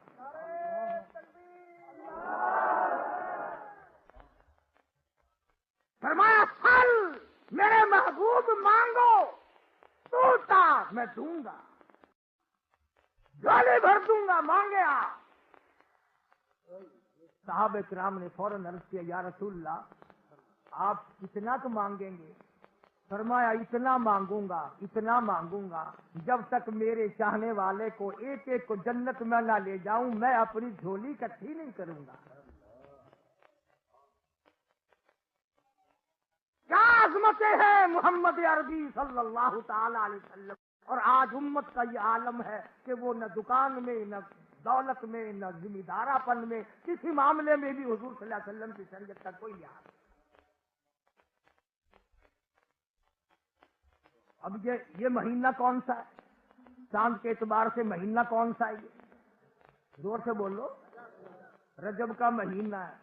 Speaker 1: فرمایا سل میرے محبوب مانگو، ٹوٹا میں دوں گا، جھولی بھر دوں گا، مانگے آپ۔ صحابہ کرام نے فوراً عرض کیا یا رسول اللہ آپ کتنا تو مانگیں گے؟ فرمایا اتنا مانگوں گا، اتنا مانگوں گا جب تک میرے چاہنے والے کو ایک ایک کو جنت میں نہ لے جاؤں میں اپنی جھولی کٹھی نہیں کروں گا۔ کیا عظمتیں ہیں محمد عربی صلی اللہ تعالی علیہ وسلم، اور آج امت کا یہ عالم ہے کہ وہ نہ دکان میں نہ دولت میں نہ ذمہ دارا پن میں کسی معاملے میں بھی حضور صلی اللہ علیہ وسلم کی شریعت کا کوئی لحاظ نہیں۔ اب یہ مہینہ کون سا ہے؟ چاند کے اعتبار سے مہینہ کون سا ہے؟ یہ زور سے بولو، رجب کا مہینہ ہے۔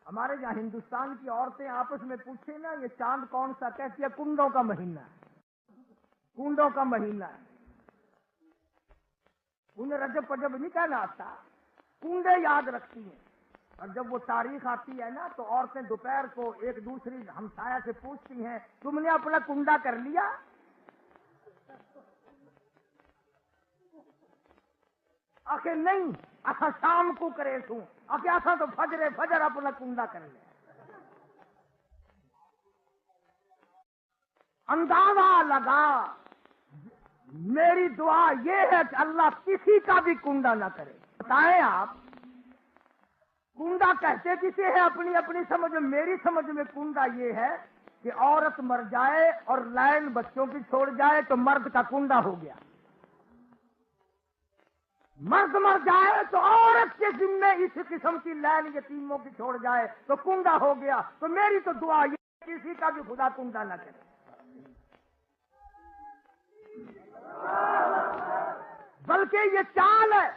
Speaker 1: ہمارے یہاں ہندوستان کی عورتیں آپس میں پوچھیں نا یہ چاند کون سا، کہتی ہے کنڈوں کا مہینہ ہے، کنڈوں کا مہینہ ہے۔ انہیں رجب پجب نہیں کہنا آتا، کنڈے یاد رکھتی ہیں۔ اور جب وہ تاریخ آتی ہے نا تو عورتیں دوپہر کو ایک دوسری ہمسایہ سے پوچھتی ہیں تم نے اپنا کنڈا کر لیا؟ آخر نہیں، اصا شام کو کرے سوں، آخر اصا تو فجر اپنا کنڈا کر لیا۔ اندازہ لگا، میری دعا یہ ہے کہ اللہ کسی کا بھی کنڈا نہ کرے۔ بتائیں آپ کنڈا کہتے کسے ہیں اپنی اپنی سمجھ میں؟ میری سمجھ میں کنڈا یہ ہے کہ عورت مر جائے اور لائن بچوں کی چھوڑ جائے تو مرد کا کنڈا ہو گیا، مرد مر جائے تو عورت کے ذمے اس قسم کی لائن یتیموں کی چھوڑ جائے تو کنڈا ہو گیا۔ تو میری تو دعا یہ کسی کا بھی خدا کنڈا نہ کرے، بلکہ یہ چال ہے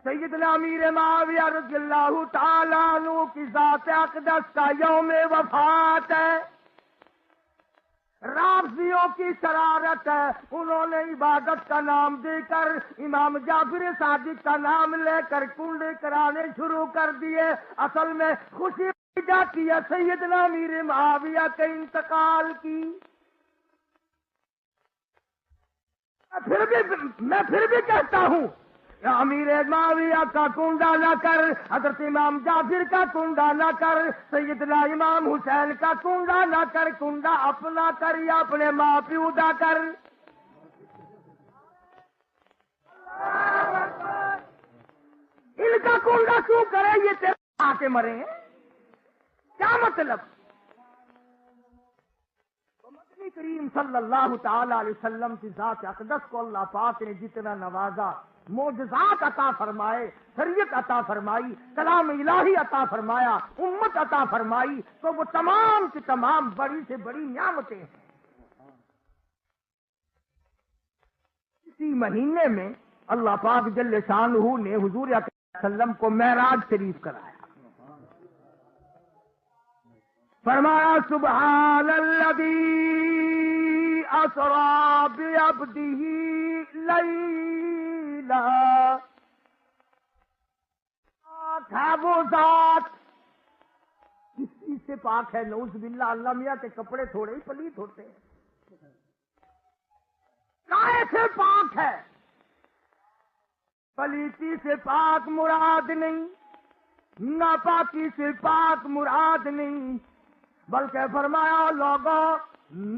Speaker 1: سیدنا امیر معاویہ رضی اللہ تعالیٰ عنہ کی ذات اقدس کا یوم وفات ہے، رافضیوں کی شرارت ہے، انہوں نے عبادت کا نام دے کر امام جعفر صادق کا نام لے کر کنڈے کرانے شروع کر دیے۔ اصل میں خوشی جاتی ہے سیدنا امیر معاویہ کے انتقال کی۔ میں پھر بھی کہتا ہوں امیر معاویہ کا کنڈا نہ کر، حضرت امام جعفر کا کنڈا نہ کر، سیدنا امام حسین کا کنڈا نہ کر، کنڈا اپنا کر یا اپنے ماں پیو دا کر۔ ان کا کنڈا کیوں کرے؟ یہ تیرے آ کے مرے ہیں، کیا مطلب؟ مدنی کریم صلی اللہ تعالی علیہ وسلم کی ذات اقدس کو اللہ پاک نے جتنا نوازا، معجزات عطا فرمائے، شریعت عطا فرمائی، کلام الہی عطا فرمایا، امت عطا فرمائی، تو وہ تمام کی تمام بڑی سے بڑی نعمتیں ہیں۔ اسی مہینے میں اللہ پاک جل شانہ نے حضور اکرم صلی اللہ علیہ وسلم کو معراج شریف کرایا۔ فرمایا سبحان الذی اسری بعبدہ لیلا، پاک ہے وہ ذات، کس چیز سے پاک ہے؟ نعوذ باللہ، اللہ میاں کے کپڑے تھوڑے ہی پلیت ہوتے ہیں، کائے سے پاک ہے؟ پلیتی سے پاک مراد نہیں، ناپاکی سے پاک مراد نہیں، بلکہ فرمایا لوگوں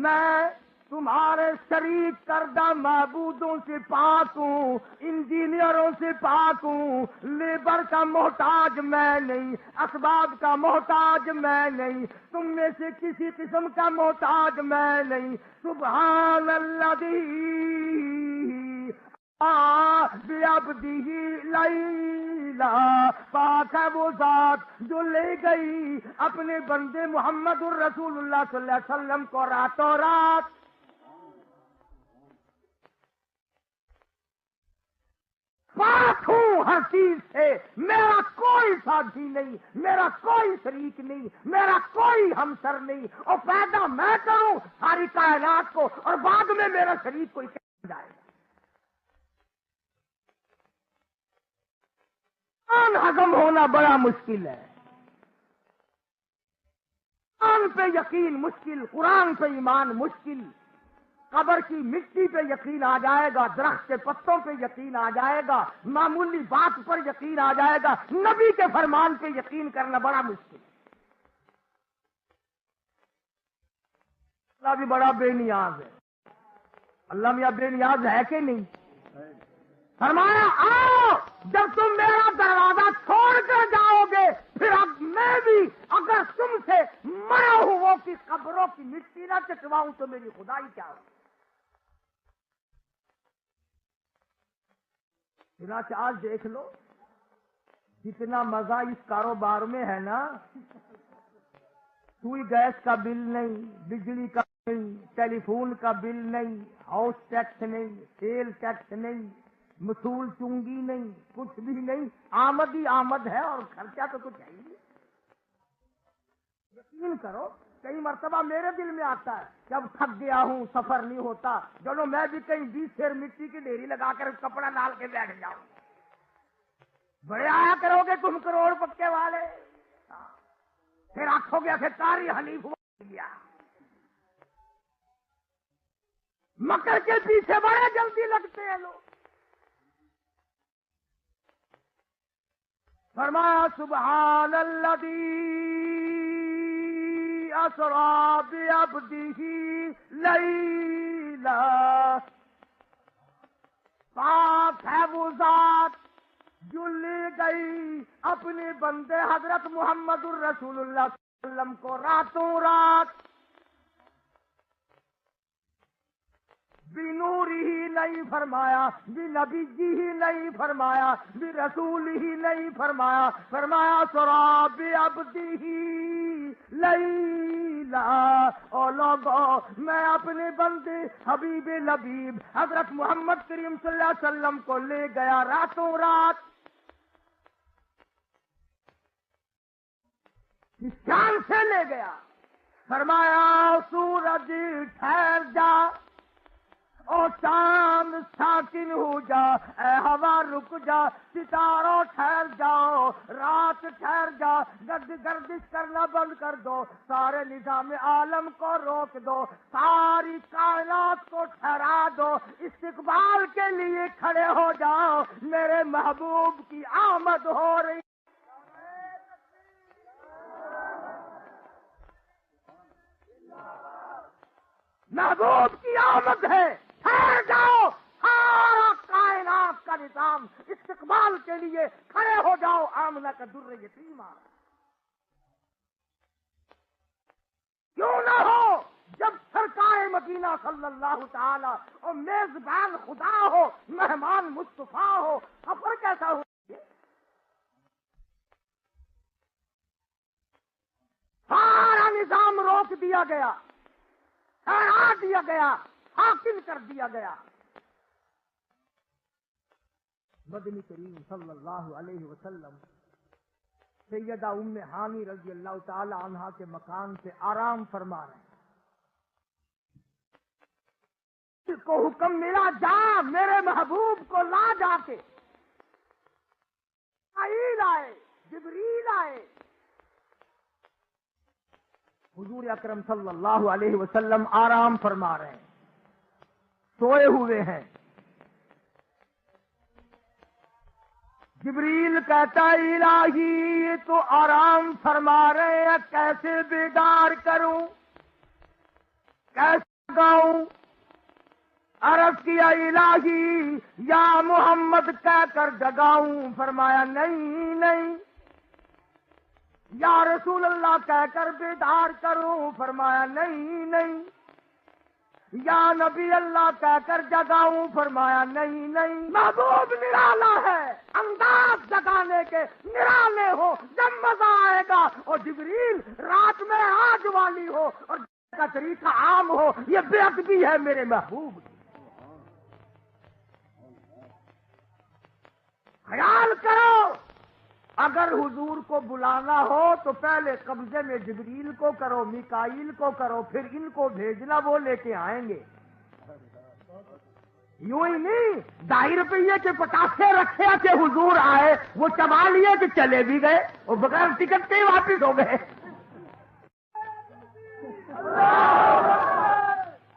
Speaker 1: میں تمہارے شریک کردہ معبودوں سے پاک ہوں، انجینئروں سے پاک ہوں، لیبر کا محتاج میں نہیں، اسباب کا محتاج میں نہیں، تم میں سے کسی قسم کا محتاج میں نہیں۔ سبحان الذی بعبدہ لیلا، پاک ہے وہ ذات جو لے گئی اپنے بندے محمد الرسول اللہ صلی اللہ علیہ وسلم کو راتوں رات۔ پاک ہوں ہر چیز سے، میرا کوئی ساتھی نہیں، میرا کوئی شریک نہیں، میرا کوئی ہمسر نہیں، اور پیدا میں کروں ساری کائنات کو اور بعد میں میرا شریک کوئی کہہ جائے گا۔ قرآن ہضم ہونا بڑا مشکل ہے، قرآن پہ یقین مشکل، قرآن پہ ایمان مشکل، قبر کی مٹی پہ یقین آ جائے گا، درخت کے پتوں پہ یقین آ جائے گا، معمولی بات پر یقین آ جائے گا، نبی کے فرمان پہ یقین کرنا بڑا مشکل۔ اللہ بھی بڑا بے نیاز ہے، اللہ میاں بے نیاز ہے کہ نہیں؟ فرمایا آؤ، جب تم میرا دروازہ چھوڑ کر جاؤ گے پھر اب میں بھی اگر تم سے مرا ہوا کی قبروں کی مٹی نہ چٹواؤں تو میری خدائی کیا ہو؟ چنانچہ آج دیکھ لو جتنا مزہ اس کاروبار میں ہے نا، سوئی گیس کا بل نہیں، بجلی کا نہیں، ٹیلی فون کا بل نہیں، ہاؤس ٹیکس نہیں، سیل ٹیکس نہیں، مصول چنگی نہیں، کچھ بھی نہیں، آمد ہی آمد ہے اور خرچہ تو کچھ ہے ہی نہیں۔ یقین کرو، کئی مرتبہ میرے دل میں آتا ہے جب تھک گیا ہوں، سفر نہیں ہوتا، چلو میں بھی کہیں 20 سیر مٹی کی ڈھیری لگا کر کپڑا ڈال کے بیٹھ جاؤں۔ بڑے آیا کرو گے تم کروڑ پکے والے، پھر آنکھوں گے کہ کاری حنیف ہوا گیا۔ مکر کے پیچھے بڑے جلدی لگتے ہیں لوگ۔ فرمایا سبحان الذی اسری بعبدہ لیلا، پاک ہے وہ ذات جو لے گئی اپنے بندے حضرت محمد الرسول اللہ صلی اللہ علیہ وسلم کو راتوں رات، بنور ہی نہیں فرمایا، بنبی ہی نہیں فرمایا، برسول ہی نہیں فرمایا، فرمایا سرا بعبدہ لیلا۔ او لوگو، میں اپنے بندے حبیب لبیب حضرت محمد کریم صلی اللہ علیہ وسلم کو لے گیا راتوں رات۔ کس شان سے لے گیا؟ فرمایا سورج ٹھہر جا، او چاند ساکن ہو جا، اے ہوا رک جا، ستاروں ٹھہر جاؤ، رات ٹھہر جا، گردش کرنا بند کر دو، سارے نظام عالم کو روک دو، ساری کائنات کو ٹھہرا دو، استقبال کے لیے کھڑے ہو جاؤ، میرے محبوب کی آمد ہو رہی۔ محبوب کی آمد ہے، ٹھہر جاؤ، سارا کائنات کا نظام استقبال کے لیے کھڑے ہو جاؤ، آمنہ کا در یتیم آ رہا ہے۔ کیوں نہ ہو جب سرکار مدینہ صلی اللہ تعالی اور میزبان خدا ہو، مہمان مصطفیٰ ہو، سفر کیسا ہو؟ سارا نظام روک دیا گیا، ٹھہرا دیا گیا، حاکم کر دیا گیا۔ مدنی کریم صلی اللہ علیہ وسلم سیدہ ام ہانی رضی اللہ تعالی عنہا کے مکان سے آرام فرما رہے ہیں۔ اس کو حکم ملا، جا میرے محبوب کو لا، جا کے جبرائیل آئے، جبریل آئے۔ حضور اکرم صلی اللہ علیہ وسلم آرام فرما رہے ہیں، سوئے ہوئے ہیں۔ جبریل کہتا الہی یہ تو آرام فرما رہے ہیں، کیسے بیدار کروں، کیسے گاؤں؟ عرض کیا الہی یا محمد کہہ کر جگاؤں؟ فرمایا نہیں نہیں، یا رسول اللہ کہہ کر بیدار کروں؟ فرمایا نہیں نہیں، یا نبی اللہ کہہ کر جگاؤں؟ فرمایا نہیں نہیں۔ محبوب نرالا ہے، انداز جگانے کے نرالے ہو، جب مزہ آئے گا۔ اور جبریل رات میں آج والی ہو اور کا طریقہ عام ہو، یہ بے ادبی ہے میرے محبوب کی۔ خیال کرو، اگر حضور کو بلانا ہو تو پہلے قبضے میں جبریل کو کرو، میکائیل کو کرو، پھر ان کو بھیجنا، وہ لے کے آئیں گے۔ یوں ہی نہیں 2.5 روپے کے پٹاخے رکھے کہ حضور آئے، وہ چبا لیے کہ چلے بھی گئے، وہ بغیر ٹکٹ کے ہی واپس ہو گئے۔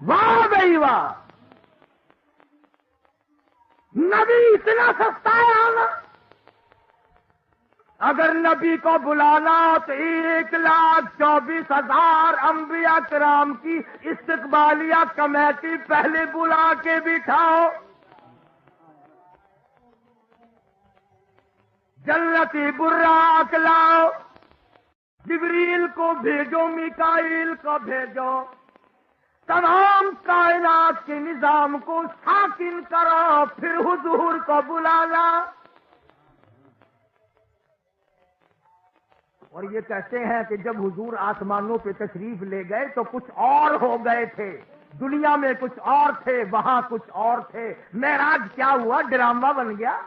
Speaker 1: واہ بھائی واہ، نبی اتنا سستا ہے آنا۔ اگر نبی کو بلانا تو 1,24,000 انبیاء کرام کی استقبالیہ کمیٹی پہلے بلا کے بٹھاؤ، جنتی براق لاؤ، جبریل کو بھیجو، میکائیل کو بھیجو، تمام کائنات کے نظام کو ساکن کرو، پھر حضور کو بلانا۔ اور یہ کہتے ہیں کہ جب حضور آسمانوں پہ تشریف لے گئے تو کچھ اور ہو گئے تھے، دنیا میں کچھ اور تھے، وہاں کچھ اور تھے، معراج کیا ہوا؟ ڈرامہ بن گیا؟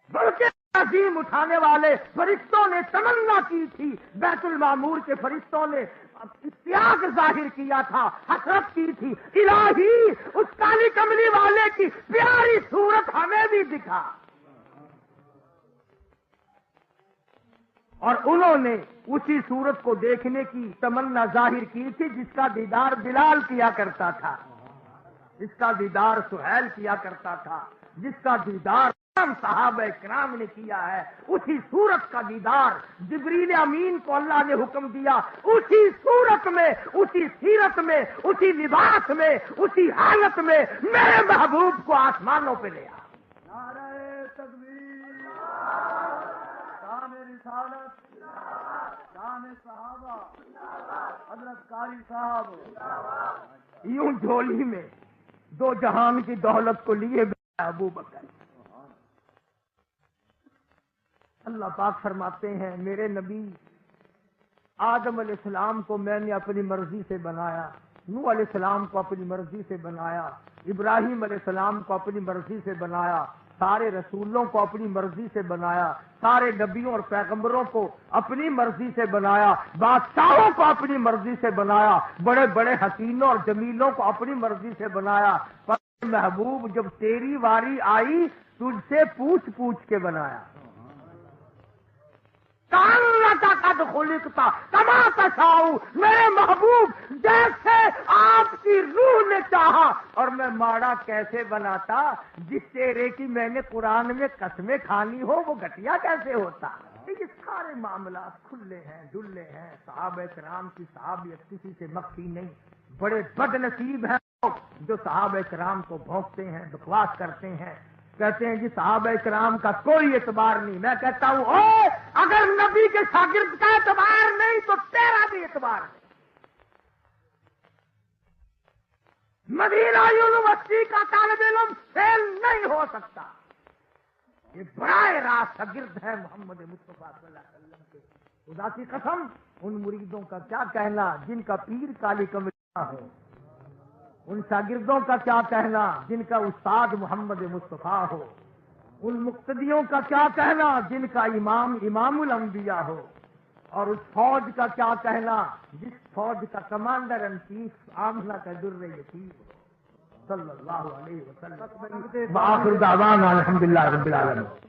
Speaker 1: بلکہ عظیم اٹھانے والے فرشتوں نے تمنا کی تھی، بیت المعمور کے فرشتوں نے اشتیاق ظاہر کیا تھا، حسرت کی تھی، الہی اس کالی کملی والے کی پیاری صورت ہمیں بھی دکھا. اور انہوں نے اسی صورت کو دیکھنے کی تمنا ظاہر کی تھی جس کا دیدار بلال کیا کرتا تھا، جس کا دیدار سہیل کیا کرتا تھا، جس کا دیدار صحابہ کرام نے کیا ہے. اسی صورت کا دیدار جبریل امین کو اللہ نے حکم دیا، اسی صورت میں، اسی سیرت میں، اسی لباس میں، اسی حالت میں میرے محبوب کو آسمانوں پہ لے آ.
Speaker 3: نعرہ تکبیر، شان رسالت، شان صحابہ، حضرت قاری صاحب.
Speaker 1: یوں جھولی میں دو جہان کی دولت کو لیے ابو بکر. اللہ پاک فرماتے ہیں میرے نبی آدم علیہ السلام کو میں نے اپنی مرضی سے بنایا، نوح علیہ السلام کو اپنی مرضی سے بنایا، ابراہیم علیہ السلام کو اپنی مرضی سے بنایا، سارے رسولوں کو اپنی مرضی سے بنایا، سارے نبیوں اور پیغمبروں کو اپنی مرضی سے بنایا، بادشاہوں کو اپنی مرضی سے بنایا، بڑے بڑے حسینوں اور جمیلوں کو اپنی مرضی سے بنایا. پر محبوب جب تیری واری آئی تجھ سے پوچھ پوچھ کے بنایا. قد خلقتا کما تشاء، میرے محبوب جیسے آپ کی روح نے چاہا. اور میں ماڑا کیسے بناتا؟ جس چہرے کی میں نے قرآن میں قسمیں کھانی ہو وہ گٹیا کیسے ہوتا؟ یہ سارے معاملات کھلے ہیں، ڈلے ہیں. صحابہ کرام کی صحابیت کسی سے مخفی نہیں. بڑے بد نصیب ہیں لوگ جو صحابہ کرام کو بھونکتے ہیں، بکواس کرتے ہیں، کہتے ہیں جی صحابہ کرام کا کوئی اعتبار نہیں. میں کہتا ہوں اوے اگر نبی کے شاگرد کا اعتبار نہیں تو تیرا بھی اعتبار نہیں. مدینہ یونیورسٹی کا طالب علم فیل نہیں ہو سکتا. یہ براہ راست شاگرد ہے محمد مصطفیٰ صلی اللہ علیہ وسلم کے. خدا کی قسم ان مریدوں کا کیا کہنا جن کا پیر کالی کملی ہو، ان شاگردوں کا کیا کہنا جن کا استاد محمد مصطفیٰ ہو، ان مقتدیوں کا کیا کہنا جن کا امام الانبیاء ہو، اور اس فوج کا کیا کہنا جس فوج کا کمانڈر ان چیف آمنہ کا در یتیم ہو صلی اللہ علیہ وسلم. وآخر دعوانا الحمدللہ رب العالمین.